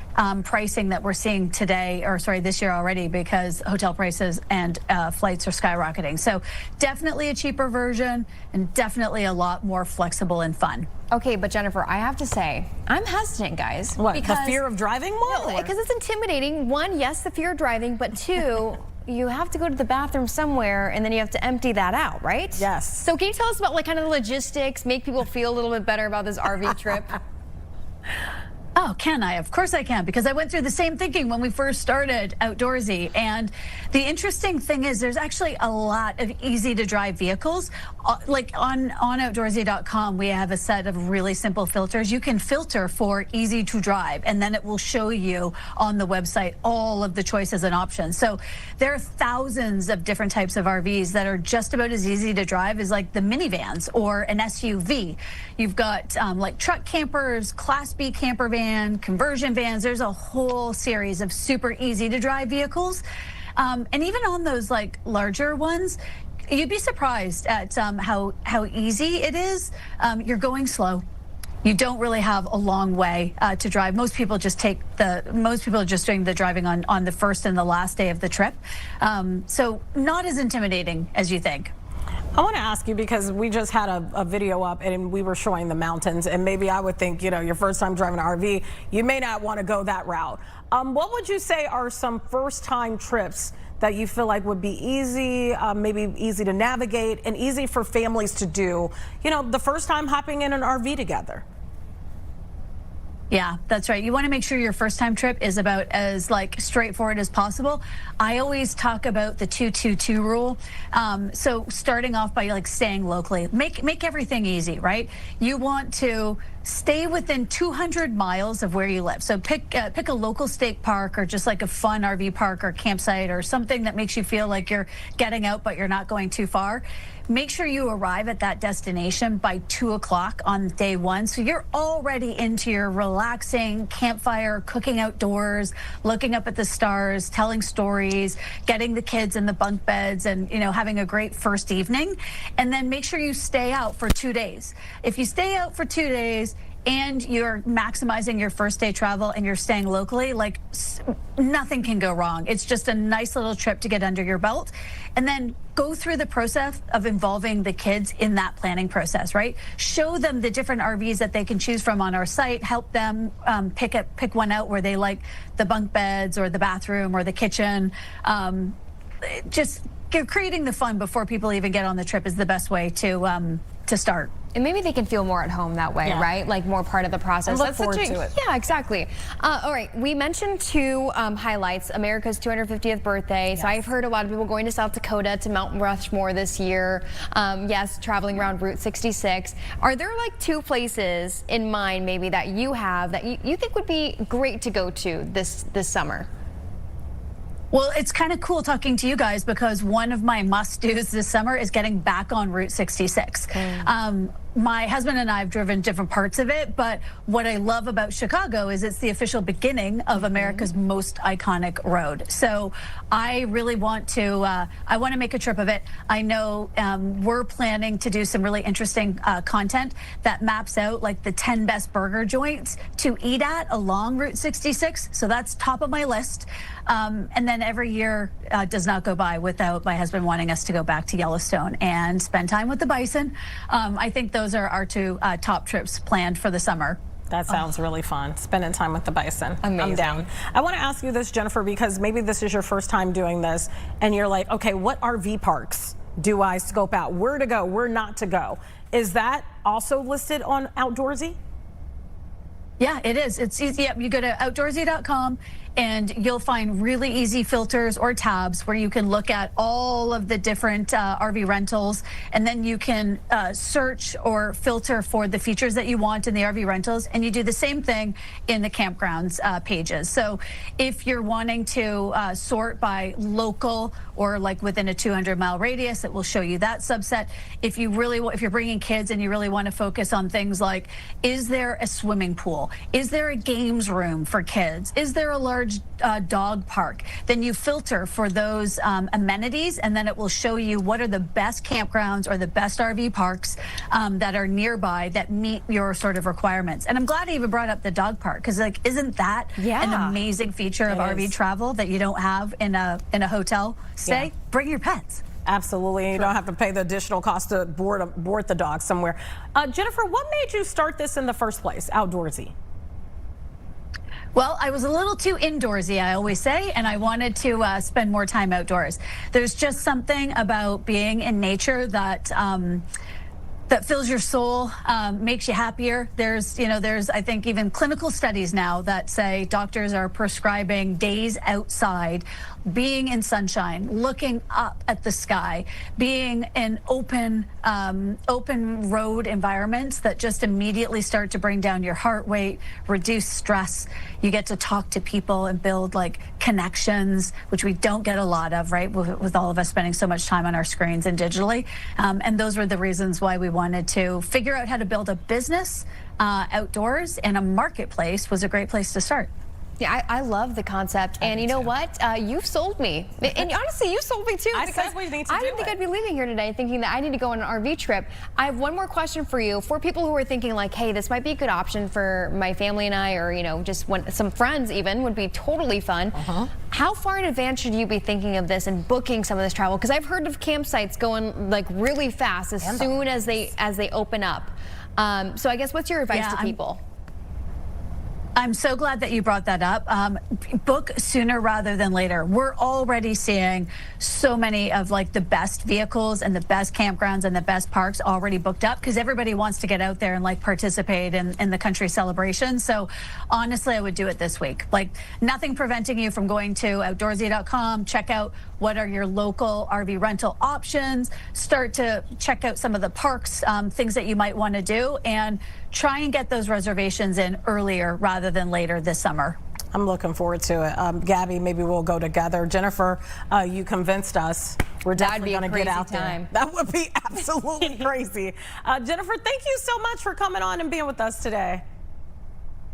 pricing that we're seeing today, or sorry, this year already, because hotel prices and flights are skyrocketing. So definitely a cheaper version and definitely a lot more flexible and fun.
Okay, but Jennifer, I have to say, I'm hesitant, guys.
What,
because,
the fear of driving more?
No, because it's intimidating. One, yes, the fear of driving, but two, you have to go to the bathroom somewhere and then you have to empty that out, right?
Yes.
So can you tell us about like kind of the logistics, make people feel a little bit better about this RV trip?
Oh, can I? Of course I can, because I went through the same thinking when we first started Outdoorsy. And the interesting thing is there's actually a lot of easy to drive vehicles. Like on Outdoorsy.com, we have a set of really simple filters. You can filter for easy to drive, and then it will show you on the website all of the choices and options. So there are thousands of different types of RVs that are just about as easy to drive as like the minivans or an SUV. You've got like truck campers, Class B camper vans, conversion vans. There's a whole series of super easy to drive vehicles. And even on those like larger ones, you'd be surprised at how easy it is. You're going slow. You don't really have a long way to drive. Most people are just doing the driving on the first and the last day of the trip. So not as intimidating as you think.
I want to ask you, because we just had a video up and we were showing the mountains, and maybe I would think, you know, your first time driving an RV, you may not want to go that route. What would you say are some first time trips that you feel like would be easy, maybe easy to navigate and easy for families to do, you know, the first time hopping in an RV together?
Yeah, that's right. You want to make sure your first time trip is about as like straightforward as possible. I always talk about the 2-2-2 rule. So starting off by like staying locally, make everything easy, right? You want to stay within 200 miles of where you live. So pick a local state park or just like a fun RV park or campsite or something that makes you feel like you're getting out but you're not going too far. Make sure you arrive at that destination by 2 o'clock on day one. So you're already into your relaxing campfire, cooking outdoors, looking up at the stars, telling stories, getting the kids in the bunk beds, and, you know, having a great first evening. And then make sure you stay out for 2 days. If you stay out for 2 days and you're maximizing your first day travel and you're staying locally, like nothing can go wrong. It's just a nice little trip to get under your belt. And then go through the process of involving the kids in that planning process, right? Show them the different RVs that they can choose from on our site. Help them pick one out where they like the bunk beds or the bathroom or the kitchen. Just creating the fun before people even get on the trip is the best way to start.
And maybe they can feel more at home that way, right? Like more part of the process.
Look forward to it.
Yeah, exactly. All right, we mentioned two highlights, America's 250th birthday. Yes. So I've heard a lot of people going to South Dakota to Mount Rushmore this year. Yes, traveling around Route 66. Are there like two places in mind maybe that you have that you think would be great to go to this summer?
Well, it's kind of cool talking to you guys because one of my must-dos this summer is getting back on Route 66. My husband and I have driven different parts of it, but what I love about Chicago is it's the official beginning of America's most iconic road. So I really want to, make a trip of it. I know we're planning to do some really interesting content that maps out like the 10 best burger joints to eat at along Route 66. So that's top of my list. And then every year does not go by without my husband wanting us to go back to Yellowstone and spend time with the bison. I think those are our two top trips planned for the summer.
That sounds really fun, spending time with the bison.
Amazing.
I'm down. I want to ask you this, Jennifer, because maybe this is your first time doing this, and you're like, okay, what RV parks do I scope out? Where to go, where not to go? Is that also listed on Outdoorsy?
Yeah, it is. It's easy. Yep, you go to outdoorsy.com and you'll find really easy filters or tabs where you can look at all of the different RV rentals, and then you can search or filter for the features that you want in the RV rentals, and you do the same thing in the campgrounds pages. So if you're wanting to sort by local or like within a 200-mile radius, it will show you that subset. If you're bringing kids and you really want to focus on things like, is there a swimming pool? Is there a games room for kids? Is there a large dog park? Then you filter for those amenities, and then it will show you what are the best campgrounds or the best RV parks that are nearby that meet your sort of requirements. And I'm glad I even brought up the dog park, because like, isn't that an amazing feature of RV travel that you don't have in a hotel stay? Bring your pets.
Absolutely. You don't have to pay the additional cost to board the dog somewhere. Jennifer, what made you start this in the first place, outdoorsy?
Well, I was a little too indoorsy, I always say, and I wanted to spend more time outdoors. There's just something about being in nature that that fills your soul, makes you happier. There's I think even clinical studies now that say doctors are prescribing days outside, being in sunshine, looking up at the sky, being in open road environments that just immediately start to bring down your heart rate, reduce stress. You get to talk to people and build like connections, which we don't get a lot of, right? With all of us spending so much time on our screens and digitally. And those were the reasons why we wanted to figure out how to build a business outdoors, and a marketplace was a great place to start.
Yeah, I love the concept, and you know what? You've sold me, and honestly, you sold me too.
I
because
said we need to
I didn't think I'd be leaving here today thinking that I need to go on an RV trip. I have one more question for you. For people who are thinking like, hey, this might be a good option for my family and I, or just some friends even would be totally fun. How far in advance should you be thinking of this and booking some of this travel? Because I've heard of campsites going like really fast as soon as they open up. So I guess what's your advice to people?
I'm so glad that you brought that up. Book sooner rather than later. We're already seeing so many of like the best vehicles and the best campgrounds and the best parks already booked up, because everybody wants to get out there and like participate in the country celebration. So honestly, I would do it this week. Like nothing preventing you from going to outdoorsy.com, check out what are your local RV rental options, start to check out some of the parks, things that you might want to do, and try and get those reservations in earlier rather than later this summer.
I'm looking forward to it. Gabby, maybe we'll go together. Jennifer, you convinced us. We're definitely going to get out there. That would be absolutely crazy. Jennifer, thank you so much for coming on and being with us today.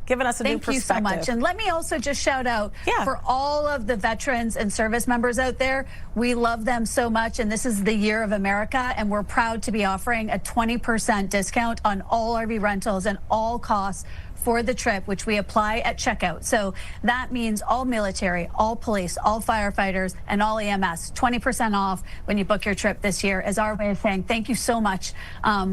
Giving us a new perspective.
Thank you so much. And let me also just shout out for all of the veterans and service members out there. We love them so much, and this is the Year of America, and we're proud to be offering a 20% discount on all RV rentals and all costs for the trip, which we apply at checkout. So that means all military, all police, all firefighters, and all EMS. 20% off when you book your trip this year is our way of saying thank you so much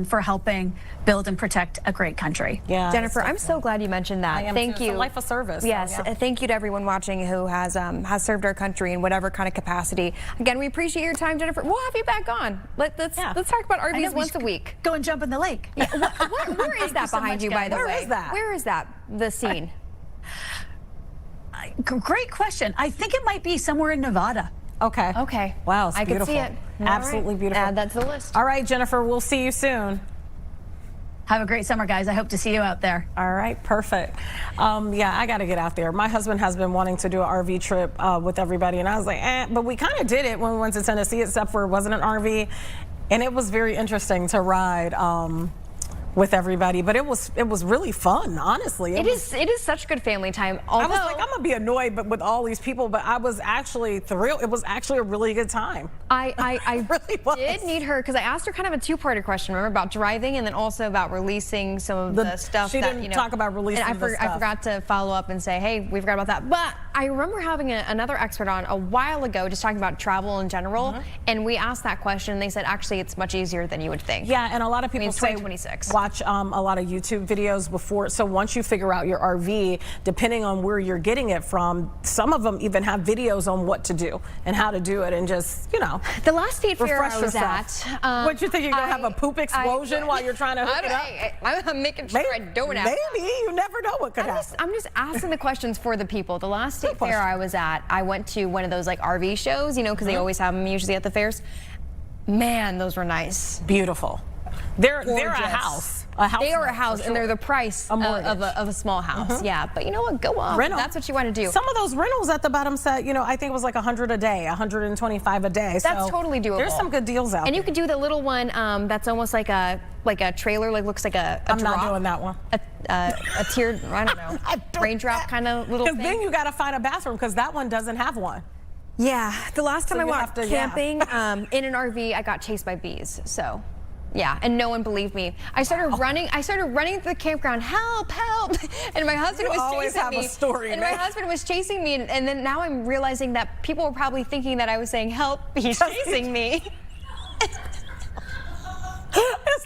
for helping build and protect a great country.
Yeah, Jennifer, I'm so glad you mentioned that. Thank you.
It's a life of service.
Yes,
so,
thank you to everyone watching who has served our country in whatever kind of capacity. Again, we appreciate your time, Jennifer. We'll have you back on. Let's talk about RVs once a week.
Go and jump in the lake.
Yeah, where is that behind you, by the way?
Where is that?
Where is that, the scene?
Great question. I think it might be somewhere in Nevada.
Okay.
Okay.
Wow, it's
I
beautiful.
can see it.
Absolutely beautiful.
Add that to the list.
All right, Jennifer, we'll see you soon.
Have a great summer, guys. I hope to see you out there.
All right, perfect. Yeah, I got to get out there. My husband has been wanting to do an RV trip with everybody, and I was like, but we kind of did it when we went to Tennessee, except for it wasn't an RV, and it was very interesting to ride with everybody, but it was really fun, honestly.
It is such good family time.
Although, I was like, I'm gonna be annoyed with all these people, but I was actually thrilled. It was actually a really good time.
I
really
did need her, because I asked her kind of a two-parter question, remember, about driving and then also about releasing some of the stuff.
She didn't talk about releasing the stuff.
I forgot to follow up and say, hey, we forgot about that. But I remember having another expert on a while ago just talking about travel in general, and we asked that question, and they said, actually, it's much easier than you would think.
Yeah, and a lot of people
it's
say,
2026.
watch a lot of YouTube videos before. So once you figure out your RV, depending on where you're getting it from, some of them even have videos on what to do and how to do it, and just, you know,
the last state fair I was
yourself.
at.
What, you think you're gonna have a poop explosion while you're trying to hook it up?
I'm making sure I don't have.
Maybe, you never know what could happen.
I'm just asking the questions for the people. The last state fair I was at, I went to one of those like RV shows, you know, because they always have them usually at the fairs. Man, those were nice.
Beautiful. They're a house.
They are a house, and they're the price of a small house. Yeah, but you know what? Go on.
Rental.
That's what you want to do.
Some of those rentals at the bottom said, you know, I think it was like 100 a day, 125 a day.
That's
so
totally doable.
There's some good deals out there.
And you could do the little one that's almost like a trailer, like looks like a
I'm
drop.
not doing that one.
A tiered, I don't know, raindrop kind of little thing.
Because then you got to find a bathroom, because that one doesn't have one.
Yeah, the last time I went camping in an RV, I got chased by bees. So, yeah, and no one believed me. I started running to the campground, help, help, and my husband was chasing me.
A story,
and my husband was chasing me, and then now I'm realizing that people were probably thinking that I was saying, help, he's chasing me.
Is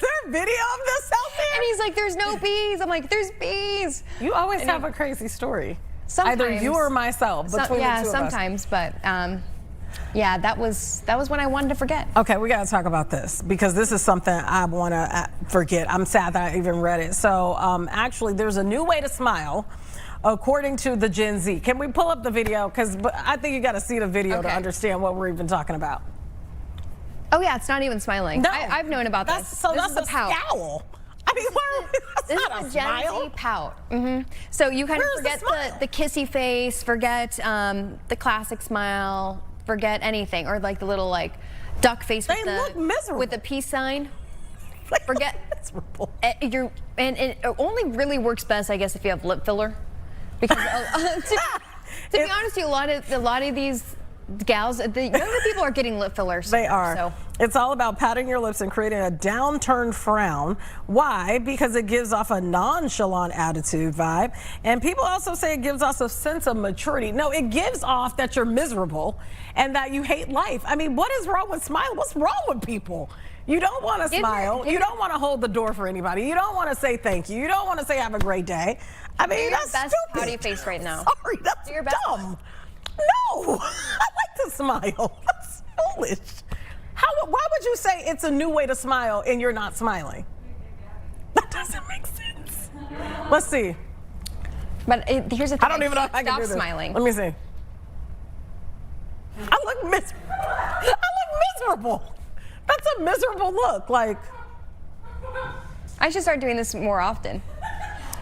there video of this out there?
And he's like, there's no bees. I'm like, there's bees.
You always have a crazy story.
Sometimes.
Either you or myself. Between the two
sometimes, but yeah, that was when I wanted to forget.
Okay, we got to talk about this, because this is something I want to forget. I'm sad that I even read it. So actually, there's a new way to smile, according to the Gen Z. Can we pull up the video? Because I think you got to see the video to understand what we're even talking about.
Oh yeah, it's not even smiling.
No,
I've known about this.
So
this
that's
is a
a scowl. I mean,
this is a Gen Z pout. So you kind of forget the kissy face, forget the classic smile, forget anything, or like the little like duck face with the peace sign. Forget miserable. And it only really works best, I guess, if you have lip filler, because to be honest with you, a lot of these gals, the younger people are getting lip fillers.
They are. So. It's all about patting your lips and creating a downturned frown. Why? Because it gives off a nonchalant attitude vibe. And people also say it gives off a sense of maturity. No, it gives off that you're miserable and that you hate life. I mean, what is wrong with smiling? What's wrong with people? You don't want to smile. You don't want to hold the door for anybody. You don't want to say thank you. You don't want to say have a great day. I mean, that's
best
stupid.
pouty face right now.
Sorry, that's dumb. No, I like to smile. That's foolish. Why would you say it's a new way to smile and you're not smiling? That doesn't make sense. Let's see.
But here's the thing.
I don't even know if I can do this.
Stop smiling.
Let me see. I look miserable. That's a miserable look. Like,
I should start doing this more often.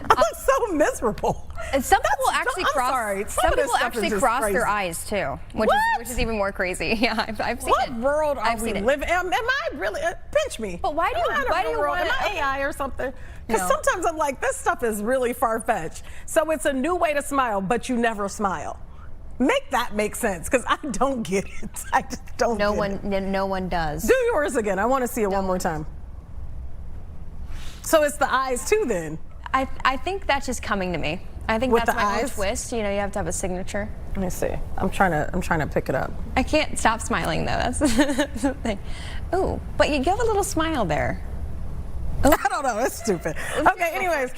I look so miserable.
And some people actually cross their eyes too, which is even more crazy. Yeah, I've seen it.
What world are we living? Am I really? Pinch me.
But why do you want?
Am I AI or something? Because sometimes I'm like, this stuff is really far-fetched. So it's a new way to smile, but you never smile. Make that make sense, because I don't get it. I just don't.
No one does.
Do yours again. I want to see it one more time. So it's the eyes too, then.
I think that's just coming to me. I think that's my own twist. You know, you have to have a signature.
Let me see. I'm trying to pick it up.
I can't stop smiling though. That's the thing. Ooh, but you give a little smile there.
Ooh. I don't know. It's stupid. Okay. Anyways,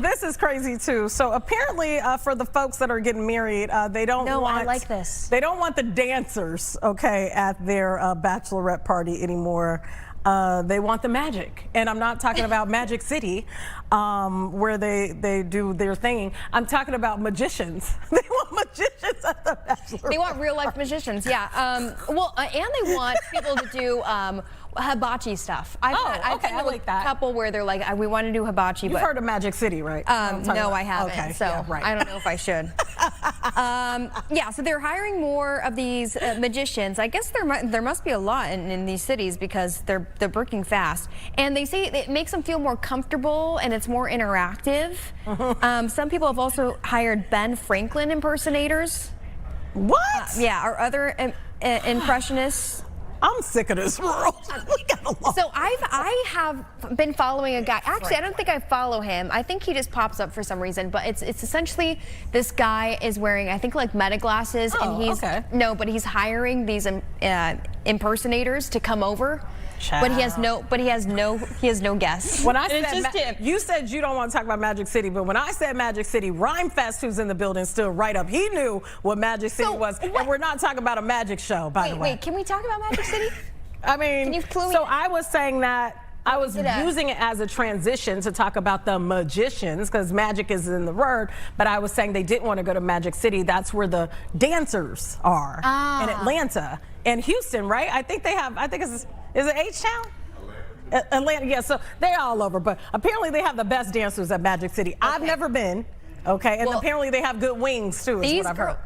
this is crazy too. So apparently, for the folks that are getting married, they don't want.
I like this.
They don't want the dancers, okay, at their bachelorette party anymore. They want the magic, and I'm not talking about Magic City, where they do their thing. I'm talking about magicians. They want magicians at the bachelor.
They want real life magicians, yeah. And they want people to do hibachi stuff. I've been to a couple where they're like, we want to do hibachi.
You've heard of Magic City, right?
No, I haven't.
Okay.
So
yeah, right.
I don't know if I should. Yeah, so they're hiring more of these magicians. I guess there must be a lot in these cities, because they're working fast. And they say it makes them feel more comfortable and it's more interactive. Some people have also hired Ben Franklin impersonators.
What?
Yeah, or other impressionists.
I'm sick of this world.
So I have been following a guy. Actually, I don't think I follow him. I think he just pops up for some reason. But it's essentially this guy is wearing, I think, like meta glasses, and he's but he's hiring these impersonators to come over. But he has no guests.
When I said you said you don't want to talk about Magic City, but when I said Magic City, Rhymefest, who's in the building, stood right up. He knew what Magic City was, and we're not talking about a magic show, by the way.
Wait, can we talk about Magic City?
I mean, so I was saying that I was using it as a transition to talk about the magicians, because magic is in the word, but I was saying they didn't want to go to Magic City. That's where the dancers are in Atlanta and Houston, right? I think is it H-Town? Atlanta, yeah, so they're all over, but apparently they have the best dancers at Magic City. I've never been, and apparently they have good wings too, is what I've heard.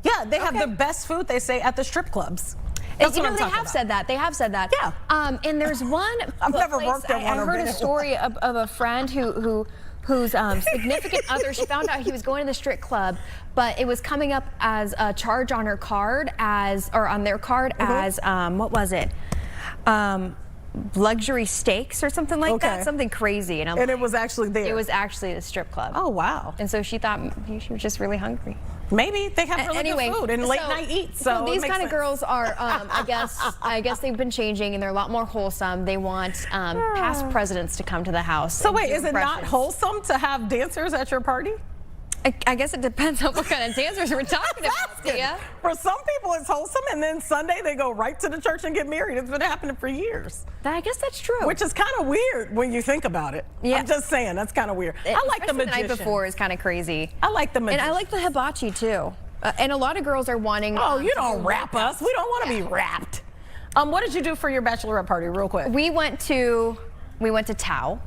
Yeah, they have the best food, they say, at the strip clubs. That's
they have said that. They have said that.
Yeah.
And there's one.
I've never worked at one.
I heard a story of a friend whose significant other. She found out he was going to the strip club, but it was coming up as a charge on her card on their card as what was it? Luxury steaks or something like that, something crazy. And
it was actually there.
It was actually the strip club.
Oh wow!
And so she thought she was just really hungry.
Maybe they have really good food and late night eats. So
these kind of girls are, I guess they've been changing and they're a lot more wholesome. They want past presidents to come to the house.
So wait, is it not wholesome to have dancers at your party?
I guess it depends on what kind of dancers we're talking about, Tia.
For some people, it's wholesome, and then Sunday they go right to the church and get married. It's been happening for years.
I guess that's true.
Which is kind of weird when you think about it. Yeah. I'm just saying, that's kind of weird. I like the magician.
The night before is kind of crazy.
I like the magician.
And I like the hibachi, too. And a lot of girls are wanting...
Oh, you don't rap us. We don't want to be rapped. What did you do for your bachelorette party, real quick?
We went to Tao.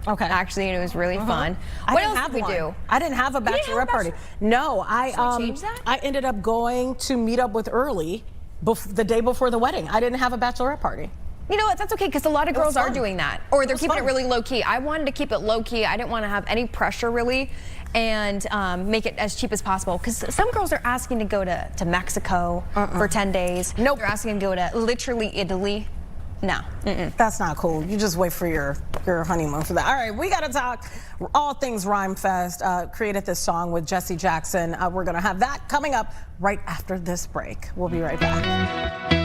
Okay.
Actually, and it was really fun. What else did we do?
I didn't have a bachelorette party. No, I ended up going to meet up with Early the day before the wedding. I didn't have a bachelorette party.
You know what? That's okay, because a lot of girls are doing that, or they're keeping it really low key. I wanted to keep it low key. I didn't want to have any pressure really, and make it as cheap as possible. Because some girls are asking to go to Mexico for 10 days.
Nope.
They're asking to go to literally Italy. No.
That's not cool. You just wait for your honeymoon for that. All right, we got to talk all things Rhymefest. Created this song with Jesse Jackson. We're going to have that coming up right after this break. We'll be right back.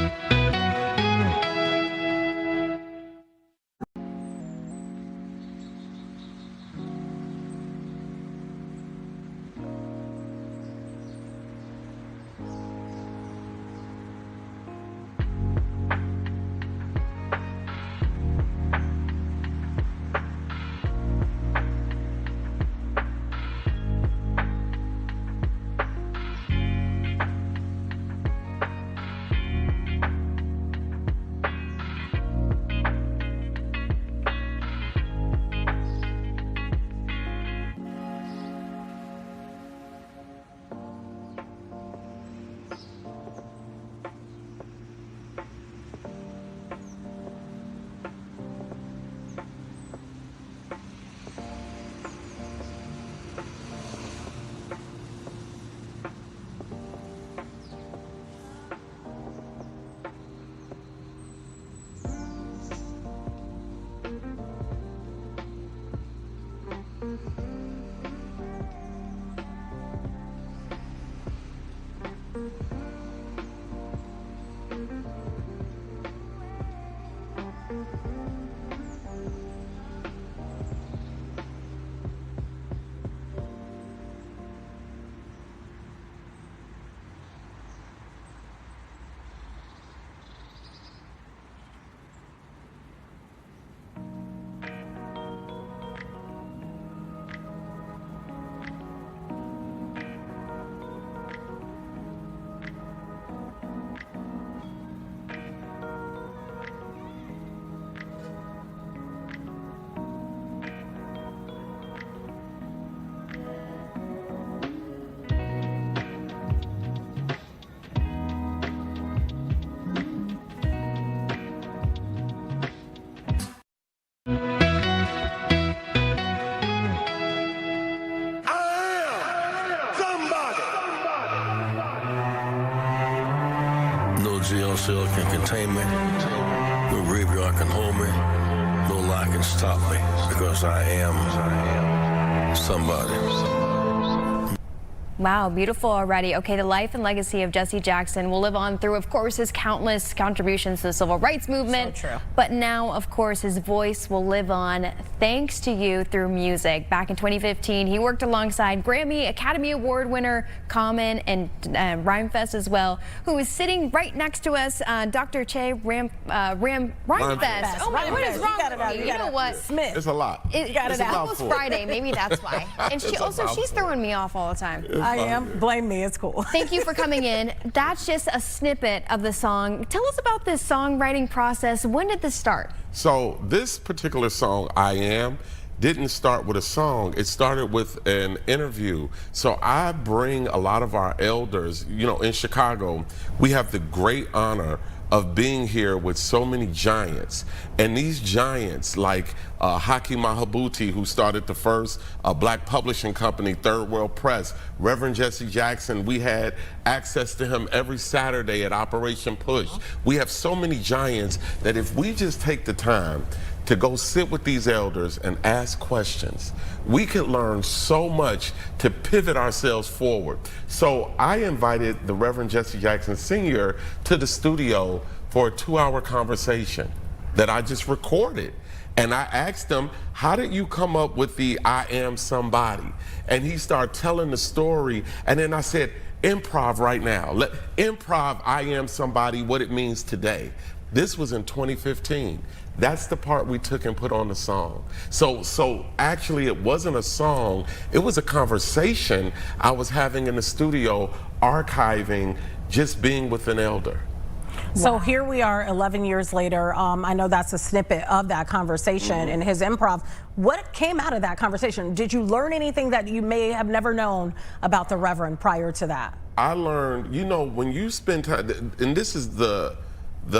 Jail cell can contain me. No graveyard can hold me. No lie can stop me, because I am somebody.
Wow, beautiful already. Okay, the life and legacy of Jesse Jackson will live on through, of course, his countless contributions to the civil rights movement.
So true.
But now, of course, his voice will live on thanks to you through music. Back in 2015, he worked alongside Grammy, Academy Award winner Common, and Rhymefest as well, who is sitting right next to us, Dr. Che Rhymefest. Oh my, what is wrong with me? You know what?
Smith.
It's a lot.
It's almost Friday. Maybe that's why. And she's throwing me off all the time.
I am. Blame me. It's cool.
Thank you for coming in. That's just a snippet of the song. Tell us about this songwriting process. When did this start?
So this particular song, I Am, didn't start with a song. It started with an interview. So I bring a lot of our elders, you know, in Chicago, we have the great honor of being here with so many giants. And these giants like Haki Mahabuti, who started the first black publishing company, Third World Press, Reverend Jesse Jackson, we had access to him every Saturday at Operation Push. We have so many giants that if we just take the time to go sit with these elders and ask questions, we could learn so much to pivot ourselves forward. So I invited the Reverend Jesse Jackson Sr. to the studio for a 2-hour conversation that I just recorded. And I asked him, how did you come up with the I Am Somebody? And he started telling the story. And then I said, improv right now. Let improv I Am Somebody, what it means today. This was in 2015. That's the part we took and put on the song. So actually it wasn't a song, it was a conversation I was having in the studio, archiving, just being with an elder.
So here we are 11 years later. I know that's a snippet of that conversation in his improv. What came out of that conversation? Did you learn anything that you may have never known about the Reverend prior to that?
I learned, you know, when you spend time, and this is the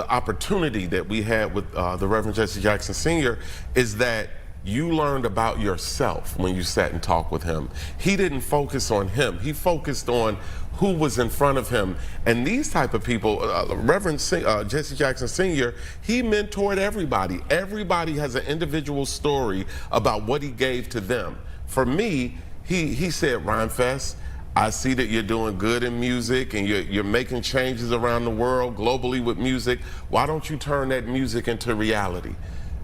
opportunity that we had with the Reverend Jesse Jackson Sr., is that you learned about yourself when you sat and talked with him. He didn't focus on him. He focused on who was in front of him. And these type of people, Reverend Jesse Jackson Sr., he mentored everybody. Everybody has an individual story about what he gave to them. For me, he said, Rhymefest, I see that you're doing good in music and you're making changes around the world globally with music. Why don't you turn that music into reality?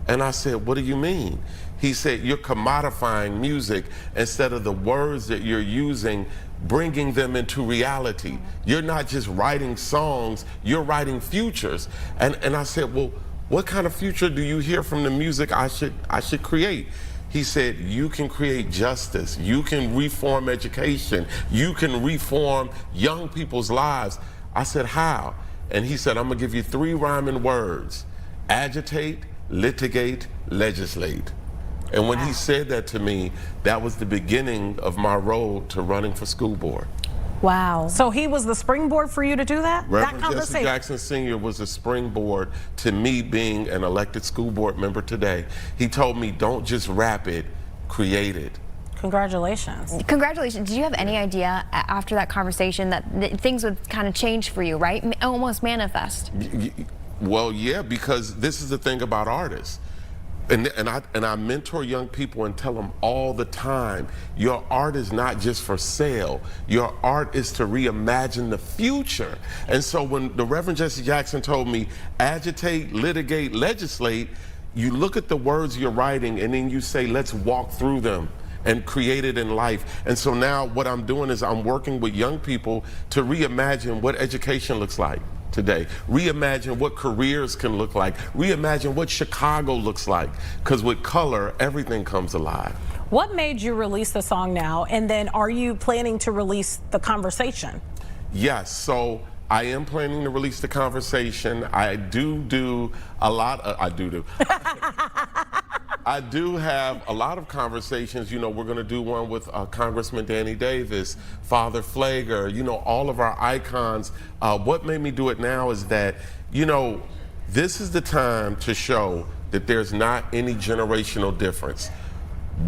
And I said, what do you mean? He said, you're commodifying music instead of the words that you're using, bringing them into reality. You're not just writing songs, you're writing futures. And I said, well, what kind of future do you hear from the music I should create? He said, you can create justice, you can reform education, you can reform young people's lives. I said, how? And he said, I'm gonna give you 3 rhyming words: agitate, litigate, legislate. And when he said that to me, that was the beginning of my road to running for school board.
Wow. So he was the springboard for you to do that?
Reverend Jesse Jackson Sr. was a springboard to me being an elected school board member today. He told me, don't just rap it, create it.
Congratulations.
Congratulations. Did you have any idea after that conversation that things would kind of change for you, right? Almost manifest.
Well, yeah, because this is the thing about artists. And I mentor young people and tell them all the time, your art is not just for sale. Your art is to reimagine the future. And so when the Reverend Jesse Jackson told me, agitate, litigate, legislate, you look at the words you're writing and then you say, let's walk through them and create it in life. And so now what I'm doing is I'm working with young people to reimagine what education looks like today. Reimagine what careers can look like. Reimagine what Chicago looks like. Because with color, everything comes alive.
What made you release the song now? And then are you planning to release the conversation?
Yes, so I am planning to release the conversation. I do a lot of, I do have a lot of conversations. You know, we're going to do one with Congressman Danny Davis, Father Flager, you know, all of our icons. What made me do it now is that, you know, this is the time to show that there's not any generational difference.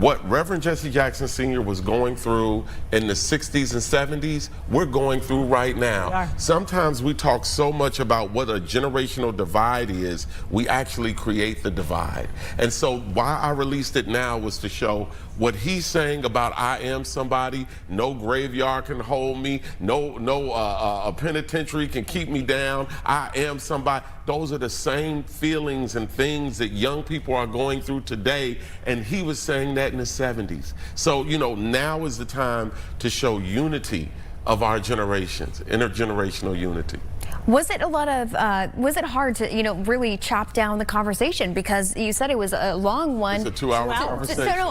what Reverend Jesse Jackson Sr. was going through in the 60s and 70s, we're going through right now. Sometimes we talk so much about what a generational divide is, we actually create the divide. And so why I released it now was to show what he's saying about I am somebody, no graveyard can hold me, no penitentiary can keep me down, I am somebody. Those are the same feelings and things that young people are going through today, and he was saying that in the 70s. So, you know, now is the time to show unity of our generations, intergenerational unity.
Was it a lot of, was it hard to, you know, really chop down the conversation? Because you said it was a long one.
It's a 2-hour conversation.
So, no,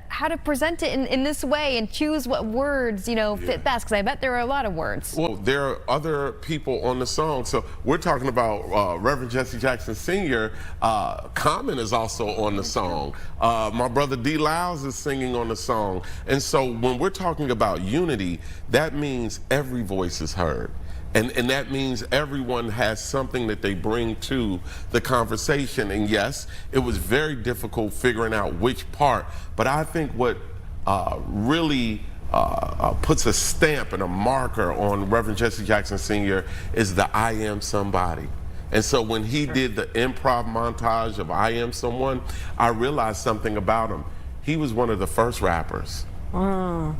how to present it in this way and choose what words, you know, fit best? Because I bet there are a lot of words.
Well, there are other people on the song. So we're talking about Reverend Jesse Jackson Sr. Common is also on the song. My brother D. Lyles is singing on the song. And so when we're talking about unity, that means every voice is heard. And that means everyone has something that they bring to the conversation. And yes, it was very difficult figuring out which part, but I think what really puts a stamp and a marker on Reverend Jesse Jackson Sr. is the I am somebody. And so when he did the improv montage of I am someone, I realized something about him. He was one of the first rappers.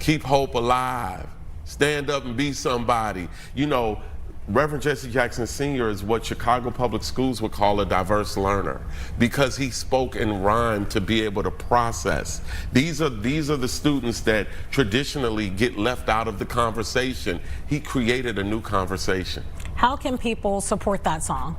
Keep hope alive. Stand up and be somebody. You know, Reverend Jesse Jackson Sr. is what Chicago Public Schools would call a diverse learner because he spoke in rhyme to be able to process. These are the students that traditionally get left out of the conversation. He created a new conversation.
How can people support that song?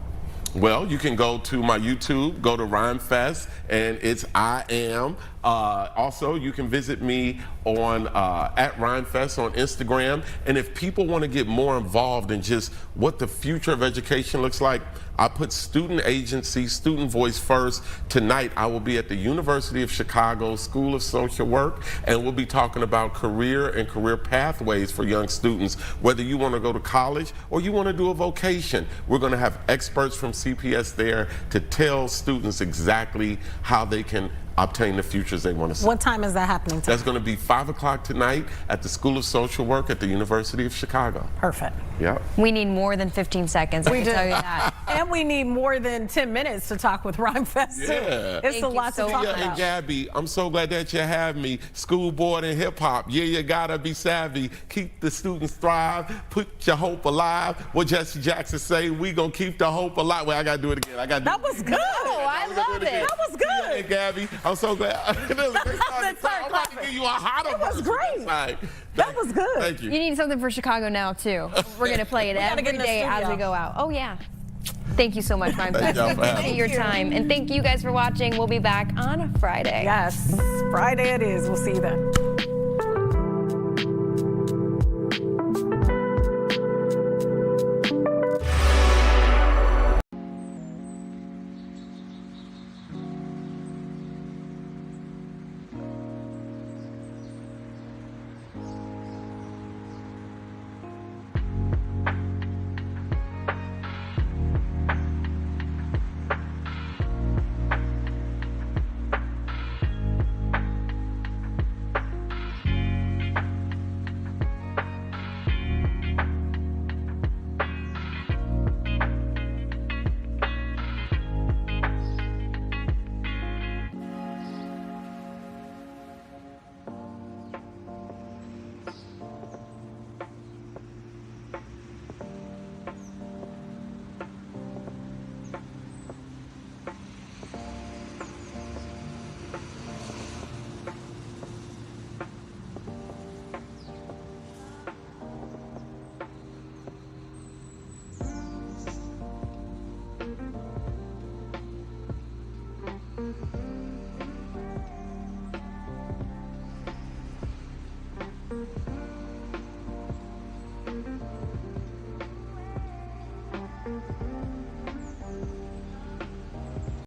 Well, you can go to my YouTube, go to Rhymefest, and it's I Am. Also, you can visit me on at Rhymefest on Instagram. And if people want to get more involved in just what the future of education looks like, I put student agency, student voice first. Tonight, I will be at the University of Chicago School of Social Work, and we'll be talking about career and career pathways for young students, whether you want to go to college or you want to do a vocation. We're going to have experts from CPS there to tell students exactly how they can obtain the futures they want to see.
What time is that happening tonight?
That's going to be 5 o'clock tonight at the School of Social Work at the University of Chicago.
Perfect.
Yep.
We need more than 15 seconds, I can tell you that.
And we need more than 10 minutes to talk with Rhymefest, too.
Yeah.
It's a lot to talk about.
And Gabby, I'm so glad that you have me. School board and hip hop. Yeah, you gotta be savvy. Keep the students thrive. Put your hope alive. What Jesse Jackson say, we gonna keep the hope alive. Well, I gotta do it again.
That was good.
I love it.
That was good.
Hey, Gabby, I'm so glad. I'm about to give you a hotter
It was great. That was good.
Thank you.
You need something for Chicago Now, too. We're going to play it every day as we go out. Oh, yeah. Thank you so much, Rhymefest.
Thank you for having me.
Your time. And thank you guys for watching. We'll be back on Friday.
Yes, Friday it is. We'll see you then.